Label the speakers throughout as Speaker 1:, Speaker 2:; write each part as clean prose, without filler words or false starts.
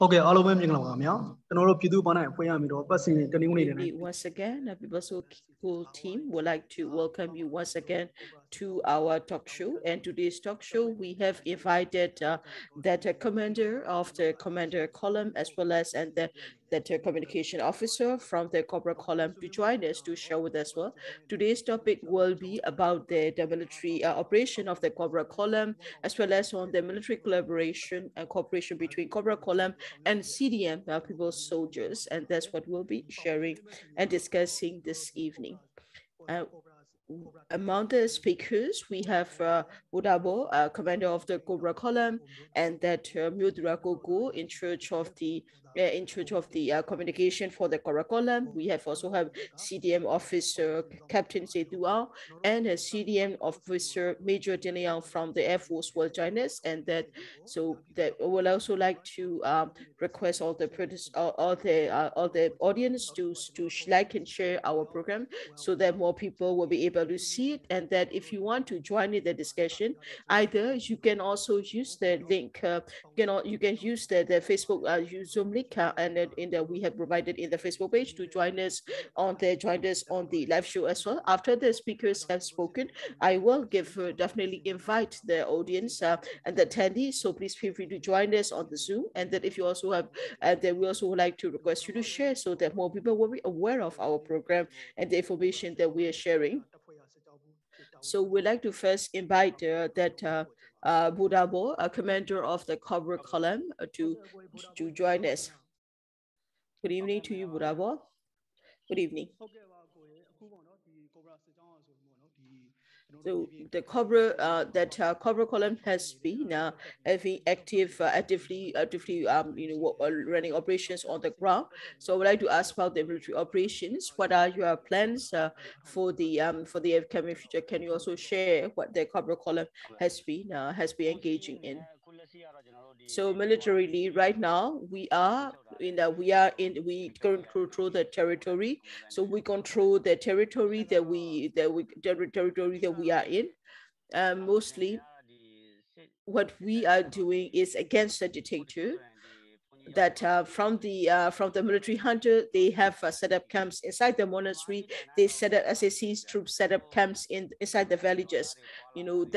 Speaker 1: Okay, all of them you know, and all of you do banana for me, passing
Speaker 2: once again, People's Cool team would like to welcome you once again to our talk show. And today's talk show, we have invited that commander of the Commander Column, as well as that communication officer from the Cobra Column to join us to share with us. Well, today's topic will be about the military operation of the Cobra Column, as well as on the military collaboration and cooperation between Cobra Column and CDM, People's Soldiers. And that's what we'll be sharing and discussing this evening. Among the speakers, we have Budabo, commander of the Cobra Column, and that Mudra Gogo in charge of the communication for the Cobra Column. We have also have CDM officer Captain Thura and a CDM officer Major Dinian from the Air Force will join us, and that we'll also like to request all the audience to like and share our program so that more people will be able to see it. And that if you want to join in the discussion, either you can also use the link, you can use the Facebook Zoom link, and in the we have provided in the Facebook page to join us on the live show as well. After the speakers have spoken, I will definitely invite the audience and the attendees. So please feel free to join us on the Zoom. And that if you also have, then we also would like to request you to share so that more people will be aware of our program and the information that we are sharing. So we'd like to first invite Budabo, a commander of the Cobra Column, to join us. Good evening to you, Budabo. Good evening. So the Cobra Cobra Column has been actively running operations on the ground. So I would like to ask about the military operations. What are your plans for the upcoming future? Can you also share what the Cobra Column has been engaging in? So militarily, right now we control the territory. So we control the territory that we are in. Mostly, what we are doing is against the dictator. That from the military hunter, they have set up camps inside the monastery. They set up SAC's troops set up camps inside the villages. And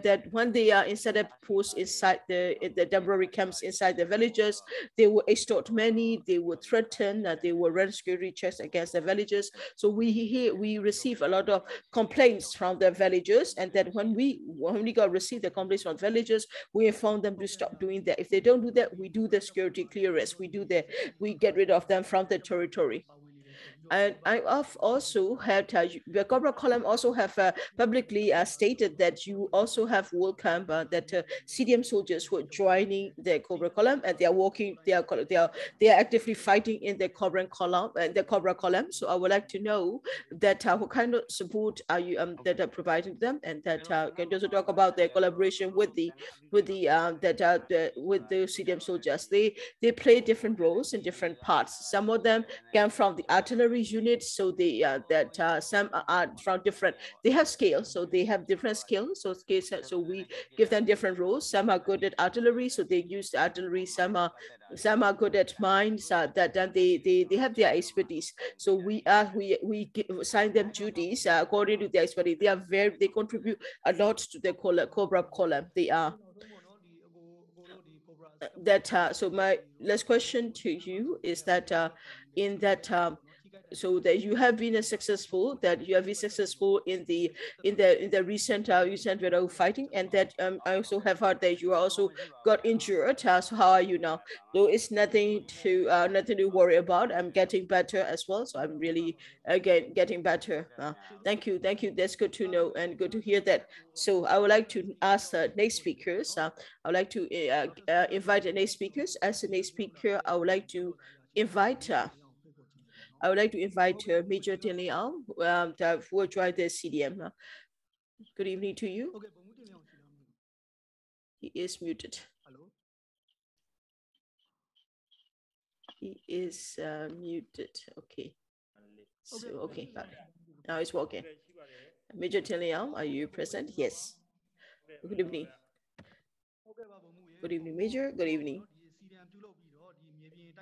Speaker 2: that when they are set up posts inside the temporary camps inside the villages, they will extort many. They will threaten. They will run security checks against the villagers. So we receive a lot of complaints from the villagers, and that when we receive the complaints from villagers, we inform them to stop doing that. If they don't do that, we do the security clearance. We get rid of them from the territory. And I've also had the Cobra Column also have publicly stated that you also have welcome that CDM soldiers who are joining the Cobra Column, and they are actively fighting in the Cobra Column. So I would like to know that what kind of support are you that are providing them, and that can you also talk about their collaboration with the CDM soldiers. They play different roles in different parts. Some of them come from the artillery units, so some are from different. They have scales, so they have different skills. So we give them different roles. Some are good at artillery, so they use the artillery. Some are good at mines. That they have their expertise. So we assign them duties according to their expertise. They contribute a lot to the Cobra Column. They are so my last question to you is that in that so that you have been successful in the recent fighting, and that I also have heard that you also got injured. So how are you now? So it's nothing to worry about. I'm getting better as well, so I'm really again getting better. Thank you. That's good to know and good to hear that. So I would like to ask the next speakers. I would like to invite the next speakers. As the next speaker, I would like to invite Major Tinley Aung, who will join the CDM. Good evening to you. He is muted. He is muted. Okay. So, okay, got it. Now it's working. Major Tinley Aung, are you present? Yes. Good evening. Good evening, Major. Good evening.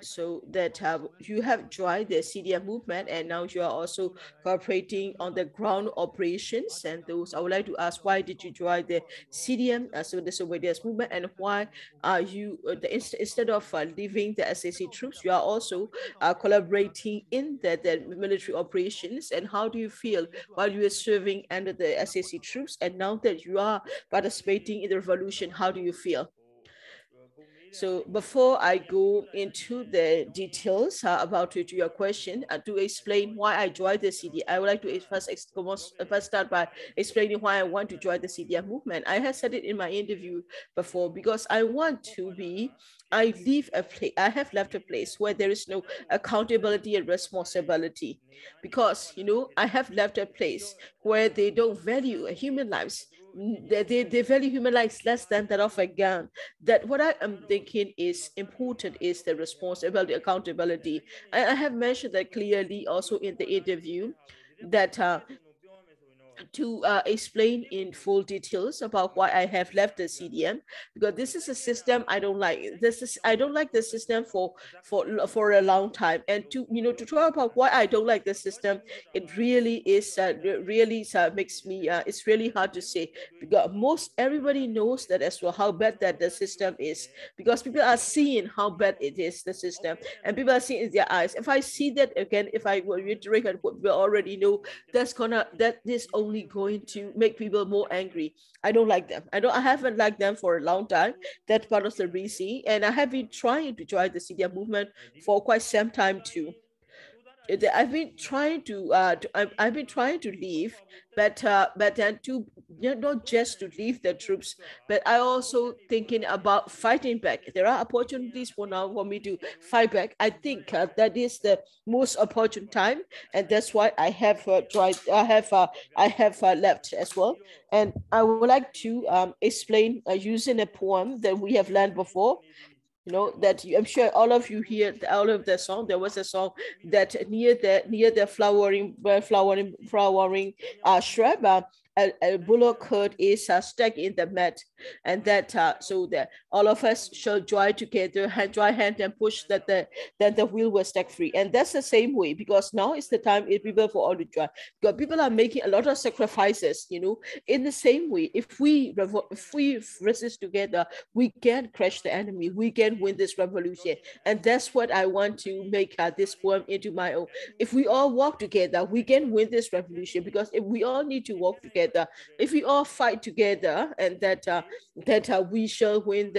Speaker 2: so that you have joined the CDM movement, and now you are also cooperating on the ground operations. And those, I would like to ask, why did you join the CDM, so the Surveillance movement, and why are you instead of leaving the SAC troops, you are also collaborating in the military operations? And how do you feel while you were serving under the SAC troops, and now that you are participating in the revolution, how do you feel? So before I go into the details about your question, to explain why I joined the CDM, I would like to first start by explaining why I want to join the CDM movement. I have said it in my interview before, because I want to be, I have left a place where there is no accountability and responsibility, because, I have left a place where they don't value human lives. They value human lives less than that of a gun. That what I am thinking is important is the responsibility, accountability. I have mentioned that clearly also in the interview, that to explain in full details about why I have left the CDM, because this is a system I don't like. I don't like the system for a long time. And to talk about why I don't like the system, it really is really makes me it's really hard to say, because most everybody knows that as well, how bad that the system is, because people are seeing how bad it is, the system, and people are seeing it in their eyes. If I see that again, if I will reiterate what we already know, that is only going to make people more angry. I don't like them. I haven't liked them for a long time. That's part of the reason. And I have been trying to join the CDM movement for quite some time too. I've been trying I've been trying to leave, but then to not just to leave the troops, but I also thinking about fighting back. There are opportunities for now for me to fight back. I think that is the most opportune time, and that's why I have tried. I have left as well, and I would like to explain using a poem that we have learned before. That I'm sure all of you hear all of the song. There was a song that near the flowering shrub, a bullock herd is stuck in the mat, and that so that all of us shall join together, dry hand, and push that then the wheel will stack free. And that's the same way, because now is the time if people for all to join, because people are making a lot of sacrifices. In the same way, if we resist together, we can crush the enemy, we can win this revolution. And that's what I want to make this poem into my own. If we all work together, we can win this revolution, because if we all need to work together, if we all fight together, and that we shall win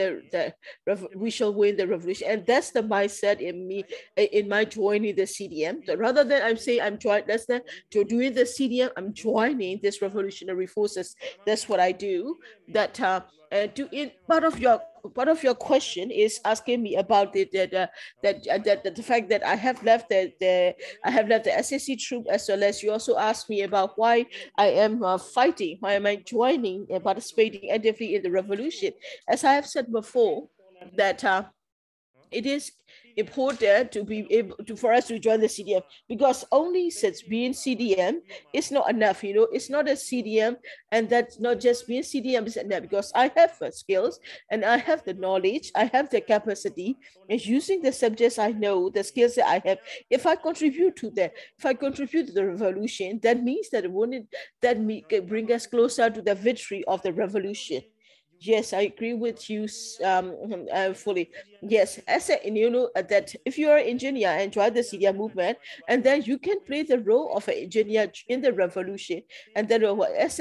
Speaker 2: we shall win the revolution. And that's the mindset in me, in my joining the CDM. So rather than I'm saying I'm joining, that's not to doing the CDM, I'm joining this revolutionary forces. That's what I do. That and to in part of your question is asking me about the fact that I have left the SAC troop, as well as you also asked me about why I am fighting, why am I joining and participating actively in the revolution. As I have said before, that it is important to be able to for us to join the CDM, because only since being CDM is not enough. It's not a CDM, and that's not just being CDM is enough, because I have skills, and I have the knowledge, I have the capacity, and using the subjects I know, the skills that I have, if I contribute to the revolution, that means that bring us closer to the victory of the revolution. Yes, I agree with you fully. Yes, as that if you are an engineer and join the CDM movement, and then you can play the role of an engineer in the revolution, and then as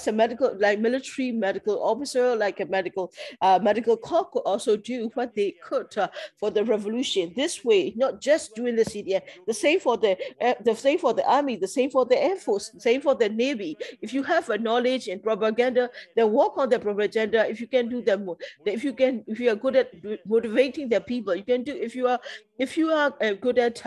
Speaker 2: a medical, like military medical officer, like a medical corps could also do what they could for the revolution. This way, not just doing the CDM, the same for the same for the army, the same for the air force, the same for the navy. If you have a knowledge in propaganda, then work on the propaganda. If you can do them, if you are good at motivating the people, you can do. If you are good at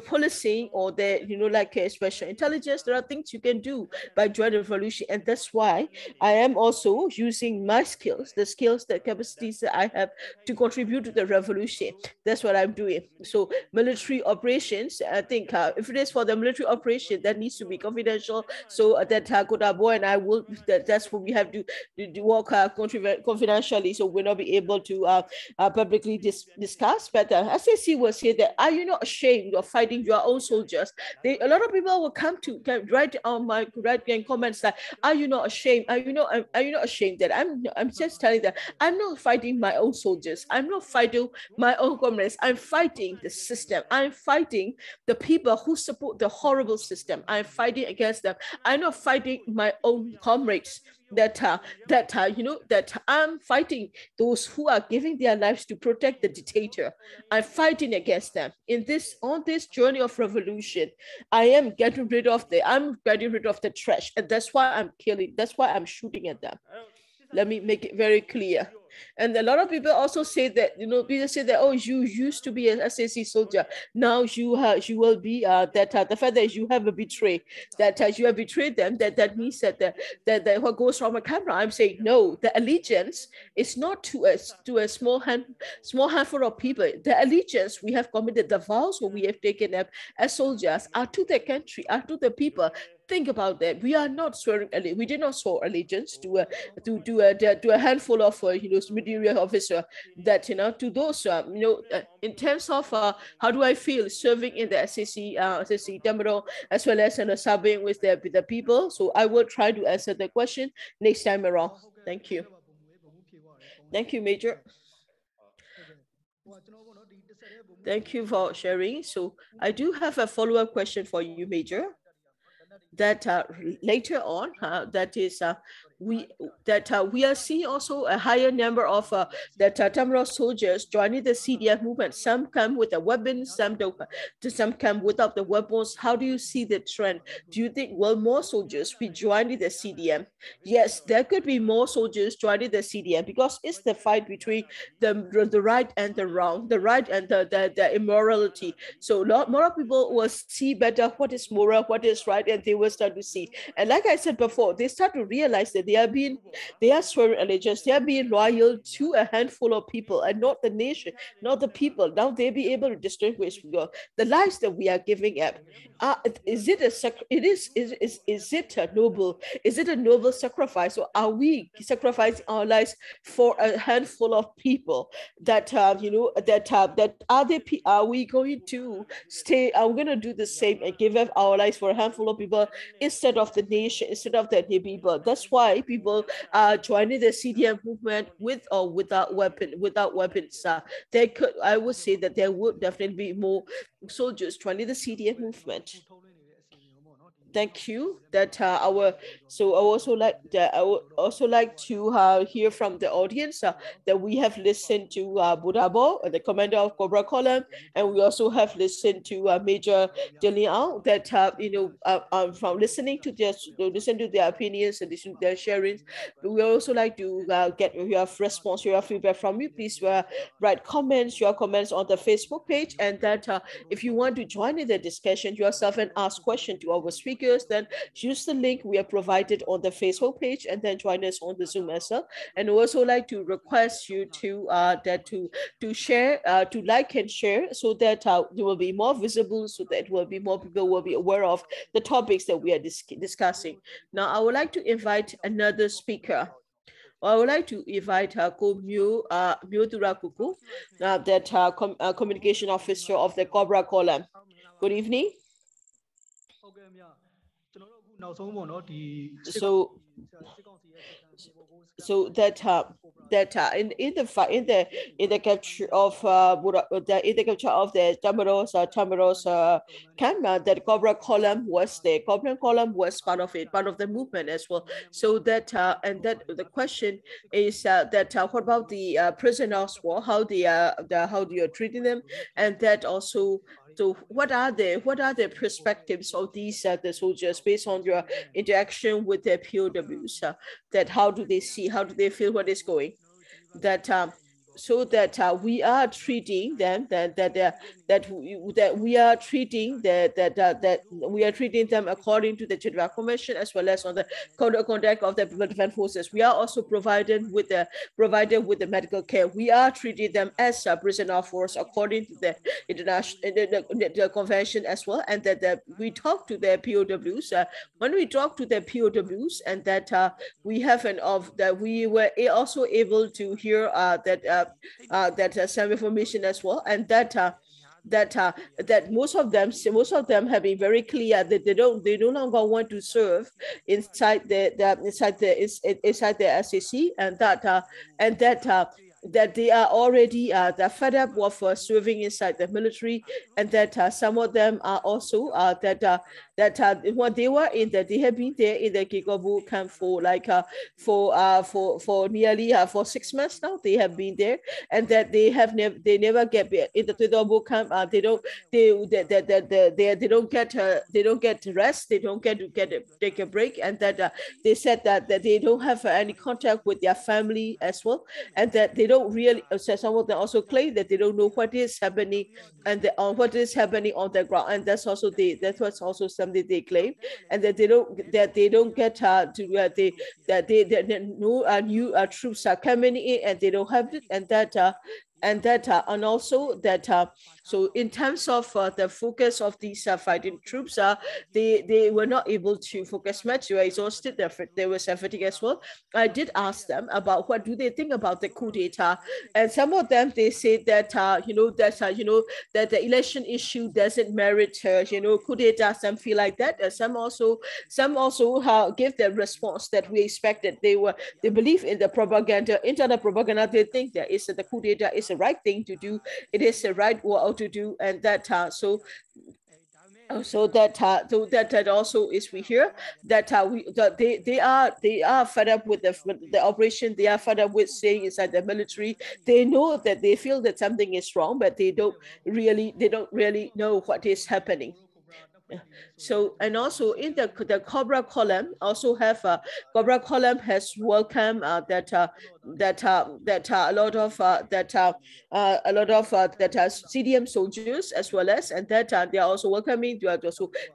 Speaker 2: policing, or the like special intelligence, there are things you can do by joining the revolution. And that's why I am also using my skills, the skills, the capacities that I have to contribute to the revolution. That's what I'm doing. So military operations, I think if it is for the military operation, that needs to be confidential, so that Kodabo and I will, that's what we have to work confidentially, so we'll not be able to publicly discuss. But SAC will say that, are you not ashamed of fighting your own soldiers? A lot of people will come write on my in comments that, are you not ashamed? Are you not ashamed? That I'm just telling that I'm not fighting my own soldiers. I'm not fighting my own comrades. I'm fighting the system. I'm fighting the people who support the horrible system. I'm fighting against them. I'm not fighting my own comrades. That I'm fighting those who are giving their lives to protect the dictator. I'm fighting against them on this journey of revolution. I'm getting rid of the trash, and that's why I'm killing. That's why I'm shooting at them. Let me make it very clear. And a lot of people also say that, people say that, oh, you used to be an SAC soldier. Now you will be the fact that you have betrayed, that you have betrayed them, that means that what goes from a camera. I'm saying no, the allegiance is not to a small handful of people. The allegiance we have committed, the vows we have taken up as soldiers are to the country, are to the people. Think about that. We are not swearing. We did not swear allegiance to a handful of military officer. That to those in terms of how do I feel serving in the SAC terminal as well as serving with the people. So I will try to answer the question next time around. Thank you. Thank you, Major. Thank you for sharing. So I do have a follow-up question for you, Major. That later on, we are seeing also a higher number of Tamil soldiers joining the CDM movement. Some come with a weapon, some don't. Some come without the weapons. How do you see the trend? Do you think will more soldiers be joining the CDM? Yes, there could be more soldiers joining the CDM because it's the fight between the right and the wrong, the right and the immorality. So more people will see better what is moral, what is right, and they will start to see. And like I said before, they start to realize that they are swearing allegiance, they are being loyal to a handful of people and not the nation, not the people. Now they'll be able to distinguish the lives that we are giving up. Is it a noble? Is it a noble sacrifice, or are we sacrificing our lives for a handful of people? That are we going to stay? Are we going to do the same and give up our lives for a handful of people instead of the nation, instead of the people? That's why people are joining the CDM movement with or without weapons. I would say that there would definitely be more soldiers joining the CDM movement. Thank you. That I would also like to hear from the audience that we have listened to Budabo, the commander of Cobra Column, and we also have listened to Major Aung. That from listening to their opinions and listen to their sharings. We also like to get your response, your feedback from you. Please write your comments on the Facebook page, and that if you want to join in the discussion yourself and ask questions to our speakers, then use the link we have provided on the Facebook page and then join us on the Zoom as well. And we also like to request you to share, to like and share, so that it will be more visible, so that more people will be aware of the topics that we are discussing. Now, I would like to invite another speaker. I would like to invite Thura Kuku, that communication officer of the Cobra Column. Good evening. So that in the capture of the Tamaros camp, that Cobra Column was there. Cobra Column was part of the movement as well. So that and that the question is what about the prisoners of war? How you are treating them, and that also. So what are the perspectives of these the soldiers based on your interaction with their POWs? That how do they see? How do they feel what is going? That so that we are treating them that we are treating that we are treating them according to the Geneva Convention, as well as on the code of conduct of the People Defense Forces. We are also provided with the medical care. We are treating them as a prisoner of war according to the international the convention as well, and that we talk to the POWs. When we talk to the POWs, and that we have that we were also able to hear that some information as well, and that most of them have been very clear that they no longer want to serve inside the SAC, and that they are already they're fed up of serving inside the military, and that some of them are also when they were in that they have been there in the Kikobu camp for like for nearly for 6 months now. They have been there, and that they never get in the Kikobu camp. They don't get rest. They don't get to take a break, and that they said that they don't have any contact with their family as well, and that they don't really. Some of them also claim that they don't know what is happening and what is happening on the ground, and that's what's also something they claim, and that they don't get no new troops are coming in, and they don't have it, and also that so in terms of the focus of these fighting troops, they were not able to focus much. They were exhausted. They were fatigue as well. I did ask them about what do they think about the coup d'etat, and some of them they said that that the election issue doesn't merit coup d'etat, something like that. Some also give the response that we expected. They believe in the propaganda, internal propaganda. They think that the coup d'etat is the right thing to do. It is the right way to do, and that so that also is we hear that they are fed up with the operation. They are fed up with staying inside the military. They know that they feel that something is wrong, but they don't really know what is happening. So, and also in the Cobra Column also have Cobra Column has welcomed a lot of CDM soldiers as well as, and that they are also welcoming. They are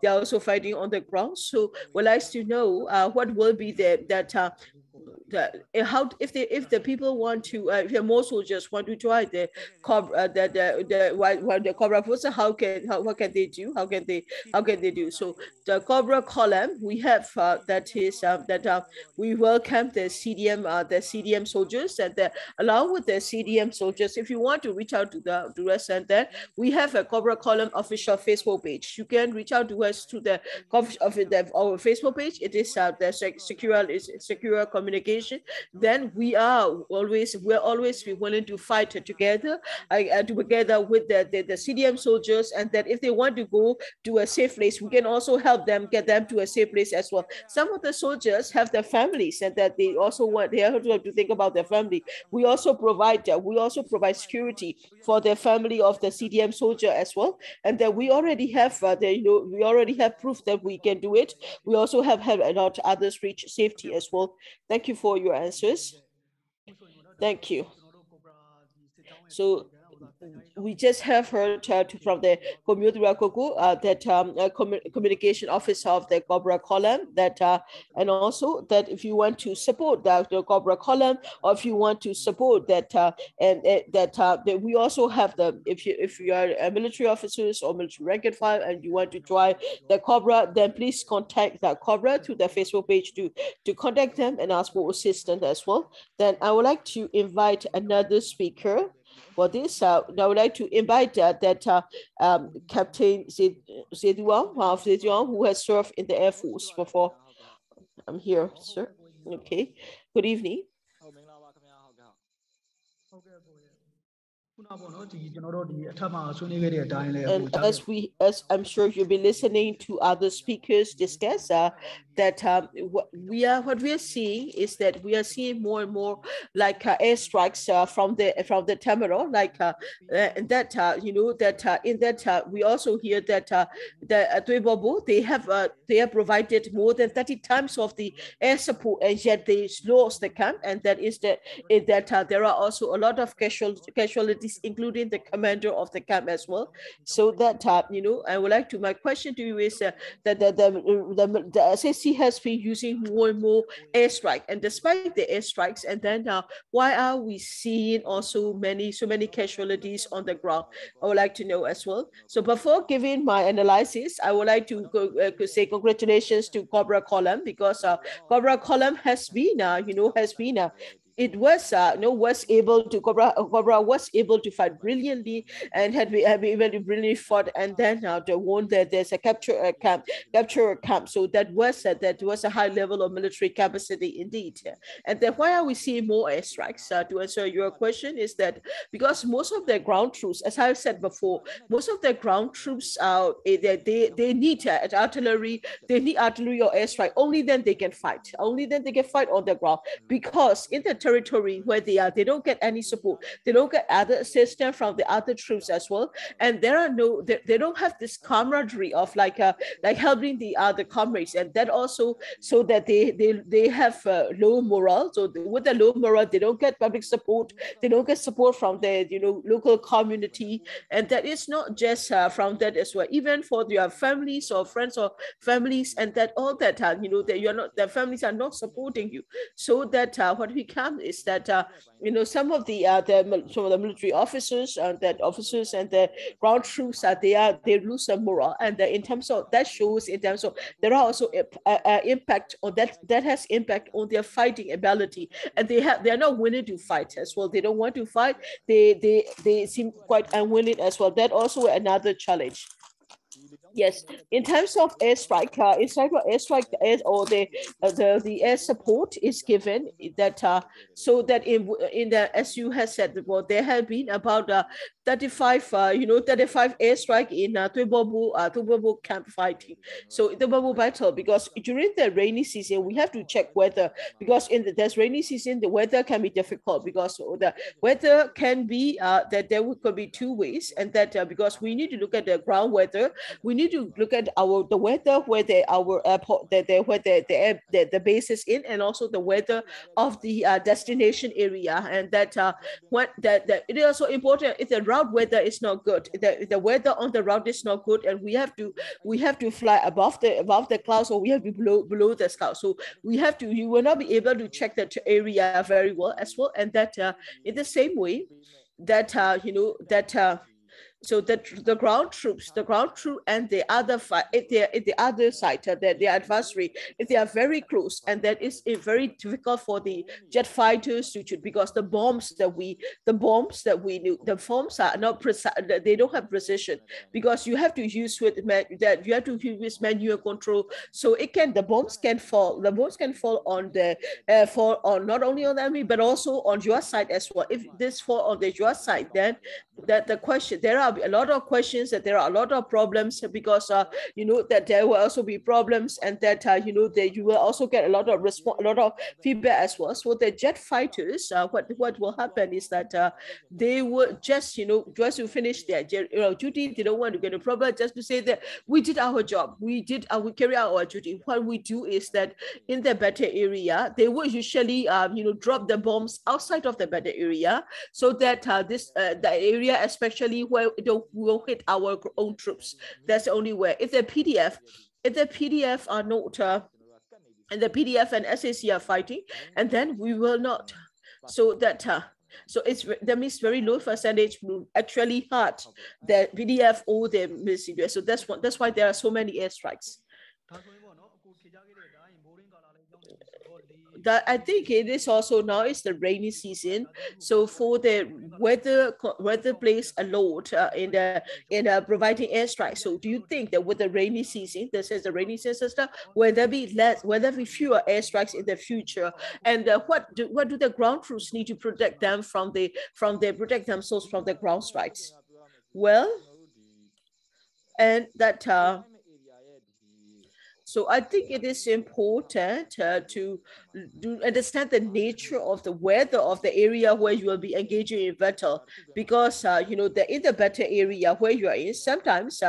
Speaker 2: also fighting on the ground. So we'd like to know what will be how if the people want to if the more soldiers want to try the Cobra the Cobra force, what can they do? How can they do? So the Cobra Column, we have we welcome the CDM soldiers, and along with the CDM soldiers, if you want to reach out to us, and then we have a Cobra Column official Facebook page. You can reach out to us through the our Facebook page. It is the secure communication. Then we're always be willing to fight together together with the CDM soldiers, and that if they want to go to a safe place, we can also help them get them to a safe place as well. Some of the soldiers have their families, and that they have to think about their family. We also provide security for the family of the CDM soldier as well, and that we already have proof that we can do it. We also have helped a lot others reach safety as well. Thank you for your answers. Thank you. So we just have heard from the communication officer of the Cobra Column that and also that if you want to support the Cobra Column, or if you want to support that that we also have if you are military officers or military rank and file and you want to join the Cobra, then please contact the Cobra through the Facebook page to contact them and ask for assistance as well. Then I would like to invite another speaker. For this, I would like to invite Captain Zedua, who has served in the Air Force before. I'm here, sir. Okay. Good evening. And as I'm sure you'll be listening to other speakers discuss, that what we are seeing is that we are seeing more and more like airstrikes from the terminal, like and that in that we also hear that the Tuibobo, they have provided more than 30 times of the air support, and yet they lost the camp, and that is that there are also a lot of casualties, including the commander of the camp as well. So that I would like to, my question to you is that the SAC has been using more and more airstrike, and despite the airstrikes, and then why are we seeing also so many casualties on the ground? I would like to know as well. So before giving my analysis, I would like to say congratulations to Cobra Column, because Cobra Column has been it was was able to Cobra was able to fight brilliantly, and had been able to brilliantly fought, and then they won that there's a capture camp. So that was a high level of military capacity indeed. And then why are we seeing more airstrikes? To answer your question is that because most of the ground troops, as I said before, most of the ground troops they need artillery, they need artillery or airstrike. Only then they can fight. Only then they can fight on the ground, because in the territory where they are, they don't get any support. They don't get other assistance from the other troops as well, and there are no they don't have this camaraderie of like helping the other comrades, and that also so that they have low morale. So with the low morale, they don't get public support, they don't get support from the local community, and that is not just from that as well, even for your families or friends or families, and that all that that you're not, the families are not supporting you. So that what we come is that some of the military officers and the ground troops they lose some morale, and in terms of that shows in terms of there are also impact on that has impact on their fighting ability, and they are not willing to fight as well. They don't want to fight. They seem quite unwilling as well. That also another challenge. Yes, in terms of airstrike, the air support is given that so that in the, as you have said before, there have been about 35 35 airstrike in Tuibobo camp fighting. So Tuibobo battle, because during the rainy season we have to check weather, because in there's rainy season the weather can be difficult, because the weather can be that there could be two ways, and that because we need to look at the ground weather, we need to look at the weather where our airport where the base is in, and also the weather of the destination area, and that it is also important if the route weather is not good, the weather on the route is not good, and we have to fly above the clouds, or we have to be below the clouds. So you will not be able to check that area very well as well, and that in the same way that so that the ground troop and the other the other side, the adversary, if they are very close, and that is very difficult for the jet fighters to shoot, because the bombs that we knew, the bombs are not precise, they don't have precision, because you have to use manual control, so the bombs can fall on fall on not only on the enemy but also on your side as well. If this fall on your side, then that the question, there are a lot of questions, that there are a lot of problems, because that there will also be problems, and that that you will also get a lot of feedback as well. So the jet fighters, what will happen is that they will just to finish their duty. They don't want to get a problem, just to say that we did our job, we carry out our duty. What we do is that in the battle area, they will usually drop the bombs outside of the battle area, so that the area, especially where it will hit our own troops. That's the only way. If the PDF are not and the PDF and SAC are fighting, and then we will not. So that so that means very low percentage will actually hurt the PDF or the military. So that's why there are so many airstrikes. That I think it is also now is the rainy season, so for the weather plays a lot in providing airstrikes. So do you think that with the rainy season, this is the rainy season stuff, will there be fewer airstrikes in the future? And what do the ground troops need to protect them protect themselves from the ground strikes? Well, and that So I think it is important to understand the nature of the weather of the area where you will be engaging in battle, because you know, in the battle area where you are in, sometimes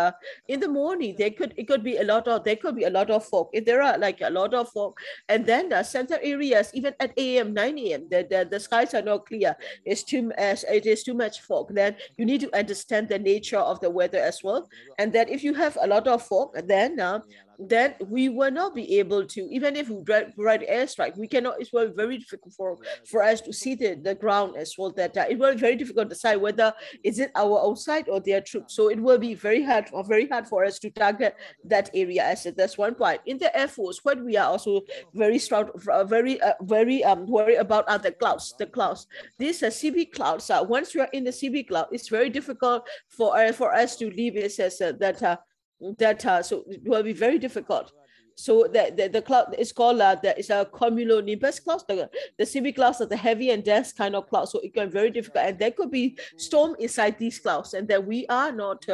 Speaker 2: in the morning there could be a lot of fog. If there are like a lot of fog, and then the center areas, even at 8 a.m., 9 a.m., the skies are not clear. It is too much fog. Then you need to understand the nature of the weather as well, and that if you have a lot of fog, then we will not be able to, even if we provide airstrike, we cannot, it will be very difficult for us to see the ground as well. That it will be very difficult to decide whether is it our own side or their troops. So it will be very hard for us to target that area. As that's one point. In the Air Force, what we are also very worried about are the clouds. These are CB clouds. Once you are in the CB cloud, it's very difficult for us to leave it as so it will be very difficult. So the cloud is called it's a cumulonimbus cloud. The CB clouds are the heavy and dense kind of clouds, so it can be very difficult, and there could be storm inside these clouds, and that we are not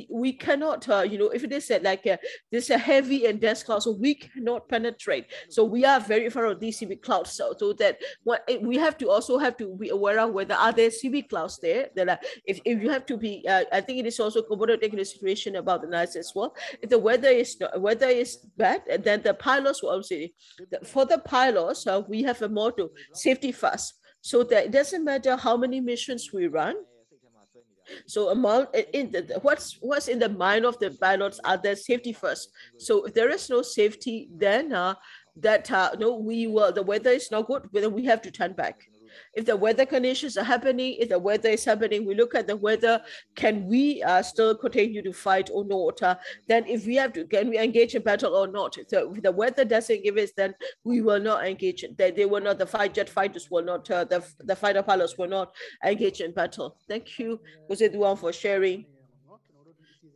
Speaker 2: we cannot you know, if it is like this a heavy and dense cloud, so we cannot penetrate. So we are very far of these CB clouds, so that what we have to be aware of whether are there CB clouds there. That if you have to be, I think it is also important to take into situation about the nights as well. If the weather is bad, and then the pilots will obviously, for the pilots, we have a motto: safety first. So that it doesn't matter how many missions we run. So what's in the mind of the pilots are their safety first. So if there is no safety, then no, the weather is not good, then we have to turn back. If the weather conditions are happening, if the weather is happening, we look at the weather. Can we still continue to fight or not? Then if we have to, can we engage in battle or not? So if the weather doesn't give us, then we will not engage. They will not. The jet fighters will not. The fighter pilots will not engage in battle. Thank you, Jose Duan, for sharing.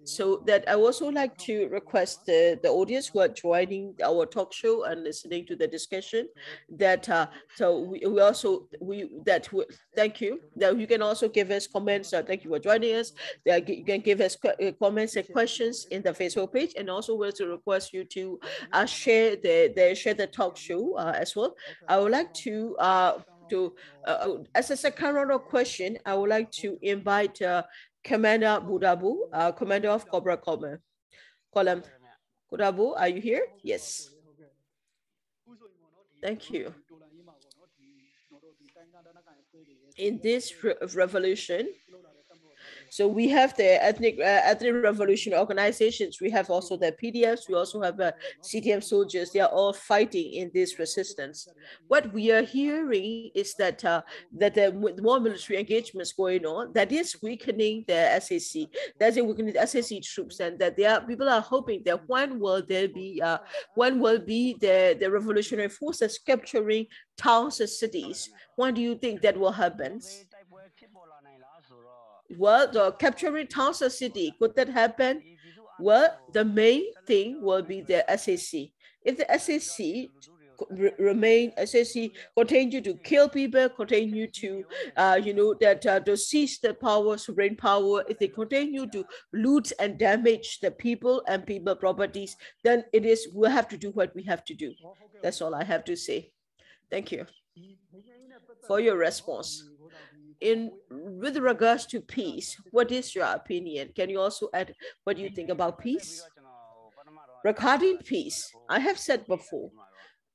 Speaker 2: So that I also like to request the audience who are joining our talk show and listening to the discussion that thank you, that you can also give us comments. Thank you for joining us. You can give us comments and questions in the Facebook page, and also we'll to request you to share the talk show as well. I would like to as a second round of question, I would like to invite Commander Budabu, commander of Cobra Column. Budabu, are you here? Yes. Thank you. In this revolution, so we have the ethnic revolution organizations. We have also the PDFs. We also have CDM soldiers. They are all fighting in this resistance. What we are hearing is that with more military engagements going on, that is weakening the SAC. That's weakening the SAC troops, and that people are hoping that when will be the revolutionary forces capturing towns and cities? When do you think that will happen? Well, the capturing towns or city, could that happen? Well, the main thing will be the SAC. If the SAC continue to kill people, continue to to seize the power, sovereign power, if they continue to loot and damage the people and people properties, then we'll have to do what we have to do. That's all I have to say. Thank you for your response. With regards to peace, what is your opinion? Can you also add what you think about peace? Regarding peace, I have said before,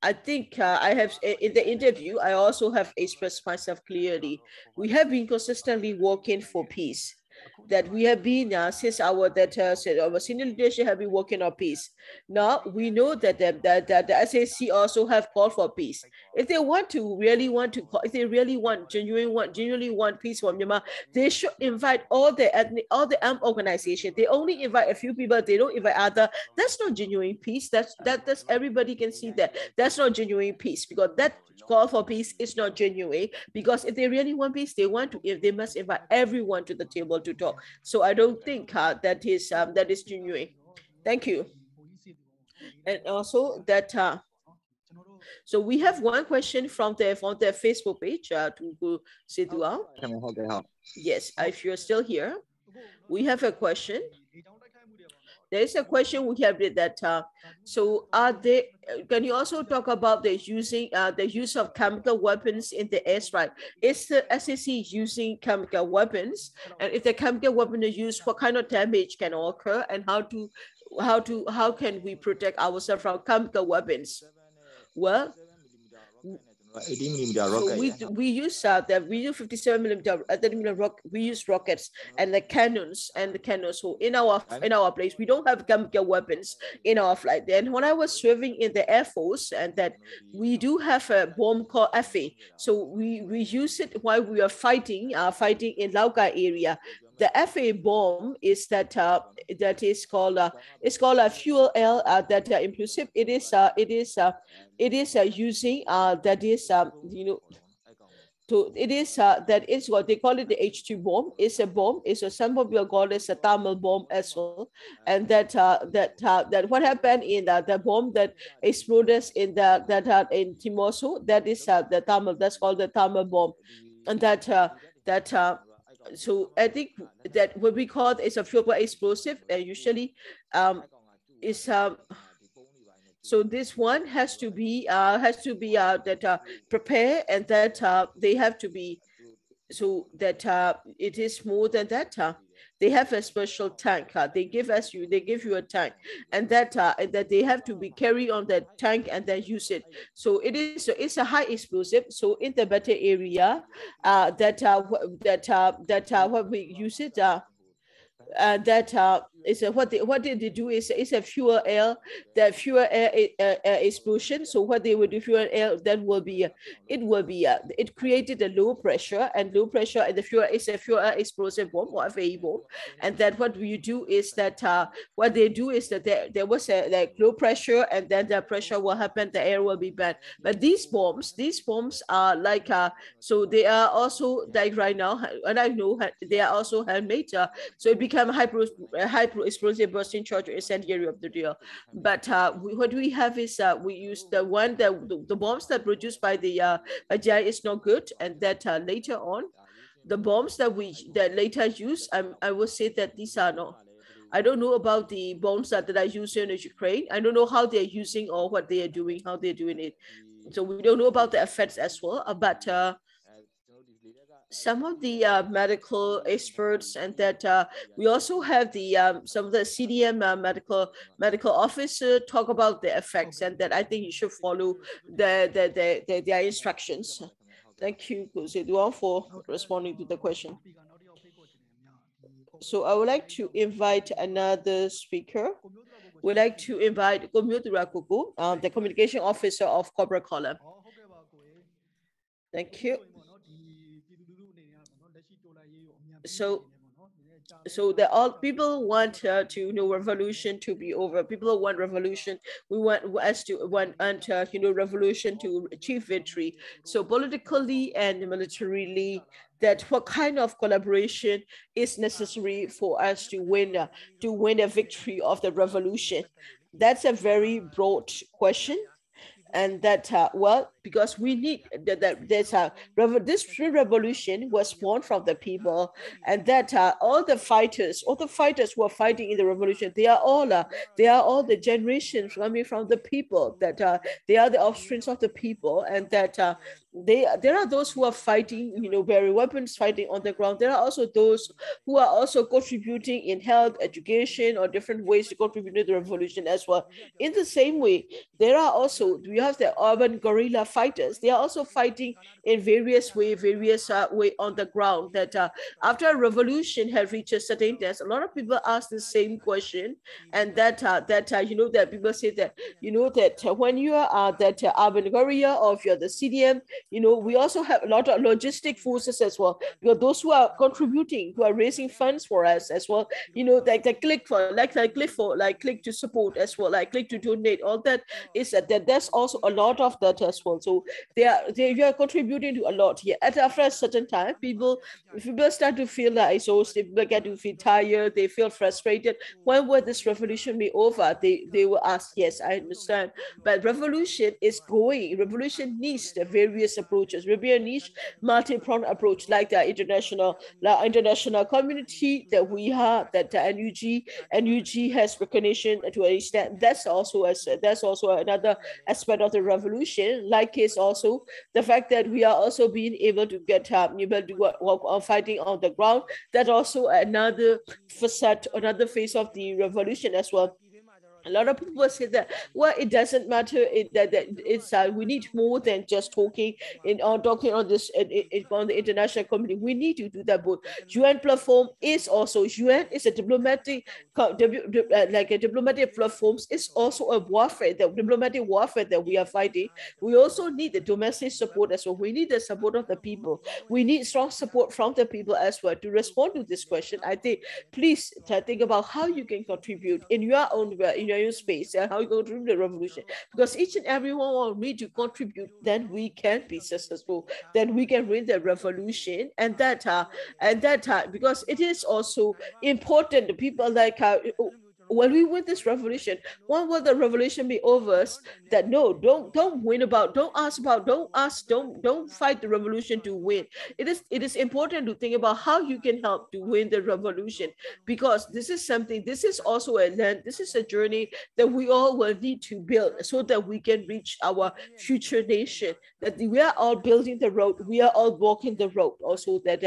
Speaker 2: I think I have in the interview, I also have expressed myself clearly. We have been consistently working for peace. That we have been since our senior leadership have been working on peace. Now we know that the SAC also have called for peace. If they genuinely want peace from Myanmar, they should invite all the armed organizations. They only invite a few people. They don't invite other. That's not genuine peace. That's everybody can see that. That's not genuine peace, because that call for peace is not genuine. Because if they really want peace, they must invite everyone to the table to talk. So I don't think that is genuine. Thank you. And also that so we have one question from the Facebook page to Sidua. Yes, if you're still here, we have a question. there is a question we have that. So are they? Can you also talk about the use of chemical weapons in the airstrike? Is the SAC using chemical weapons? And if the chemical weapon is used, what kind of damage can occur, and how can we protect ourselves from chemical weapons? Well,
Speaker 3: 80mm
Speaker 2: so
Speaker 3: rocket.
Speaker 2: we use 57mm 30mm rock. We use rockets and the cannons. So in our place, we don't have chemical weapons in our flight. Then when I was serving in the Air Force, and that we do have a bomb called FA. So we use it while we are fighting in Laogai area. The FA bomb is that is called it's called a fuel L that impulsive. It is using that is so it is that is what they call it, the H2 bomb. It's a bomb. It's a some people call it a thermal bomb as well. And that what happened in the bomb that exploded in in Timoso, that is the thermal. That's called the thermal bomb, and so I think that what we call is a fuel explosive, usually is so this one has to be prepared, and that they have to be so that it is more than that. They have a special tank. They give you a tank, and that they have to be carry on that tank and then use it. So it's a high explosive. So in the better area, what we use it. Is what did they do is a fuel air, explosion. So what they would do, fuel air, then will be it created a low pressure, and the fuel is a fuel air explosive bomb or FAE bomb. And that what we do is that what they do is that there was a low pressure, and then the pressure will happen, the air will be bad. But these bombs are like so they are also like right now, and I know they are also handmade, so it became hyper explosive bursting charge incendiary of the deal. But what we have is we use the bombs that produced by the GI is not good, and that later on the bombs that later use, I will say that these are not. I don't know about the bombs that are used in Ukraine. I don't know how they're using or what they are doing, how they're doing it. So we don't know about the effects as well. But some of the medical experts, and that we also have the some of the CDM medical officer talk about the effects, and that I think you should follow their instructions. Thank you, Kuzeduan, for responding to the question. So I would like to invite another speaker. We'd like to invite Thura, the communication officer of Cobra Column. Thank you. So that all people want to revolution to be over. People want revolution. We want revolution to achieve victory. So politically and militarily, that what kind of collaboration is necessary for us to win a victory of the revolution? That's a very broad question. And that well, because we need this revolution was born from the people, and that all the fighters who are fighting in the revolution, they are all the generations coming from the people, that they are the offsprings of the people, and that there are those who are fighting, very weapons, fighting on the ground. There are also those who are also contributing in health, education, or different ways to contribute to the revolution as well. In the same way, we have the urban guerrilla fighters. They are also fighting in various way on the ground. That after a revolution had reached a certain test, a lot of people ask the same question, and that people say that when you are that urban guerrilla, or if you're the CDM, we also have a lot of logistic forces as well. Those who are contributing, who are raising funds for us as well. Like the click to support as well, like click to donate. All that is that's also a lot of that as well. So you are contributing to a lot here. And after a certain time, people start to feel like exhausted, people get to feel tired, they feel frustrated. When will this revolution be over? They will ask, yes, I understand. But revolution is going. Revolution needs the various approaches. Revolution needs multi-pronged approach, like the international community that we have, that the NUG has recognition to an extent. That's also another aspect of the revolution. Like is also the fact that we are also being able to get able to work on fighting on the ground. That also another facet, another phase of the revolution as well. A lot of people say that, well, it doesn't matter, that it's we need more than just talking talking on this on the international community. We need to do that both. UN platform is also, UN is a diplomatic like a diplomatic platforms is also a warfare, the diplomatic warfare that we are fighting. We also need the domestic support as well. We need the support of the people. We need strong support from the people as well to respond to this question. I think please think about how you can contribute in your own space, and how you go through the revolution, because each and everyone will need to contribute. Then we can be successful, then we can win the revolution. And that because it is also important, the people like when we win this revolution, when will the revolution be over? That no, don't win about, don't fight the revolution to win. It is important to think about how you can help to win the revolution, because this is something, this is also a land, this is a journey that we all will need to build, so that we can reach our future nation. That we are all building the road, we are all walking the road. Also that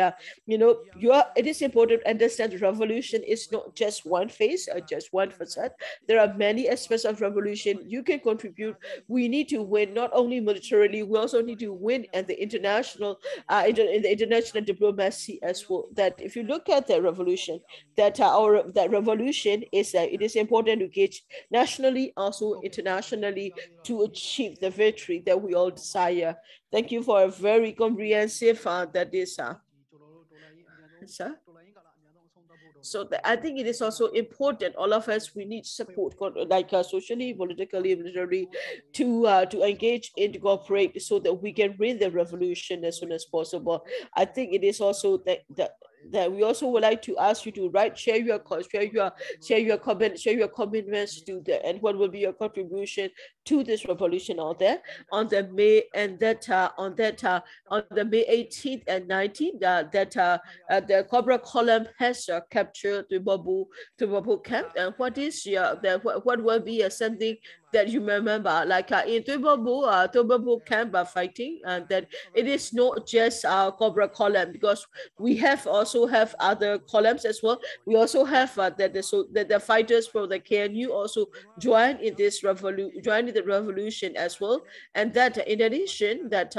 Speaker 2: it is important to understand the revolution is not just one phase or just one facet. There are many aspects of revolution you can contribute. We need to win not only militarily, we also need to win at the international in the international diplomacy as well. That if you look at the revolution, that revolution is it is important to gauge nationally, also internationally, to achieve the victory that we all desire. Thank you for a very comprehensive that is answer. So I think it is also important, all of us, we need support, like socially, politically, militarily, to engage and to cooperate, so that we can win the revolution as soon as possible. I think it is also that we also would like to ask you to share your commitments to the, and what will be your contribution to this revolution out there on the May, and that on the May 18th and 19th, the Cobra Column has captured Thura camp. And what is what will be something that you remember, like in Thura camp fighting, and that it is not just Cobra Column, because we also have other columns as well. We also have the fighters from the KNU also join in this the revolution as well. And that in addition, that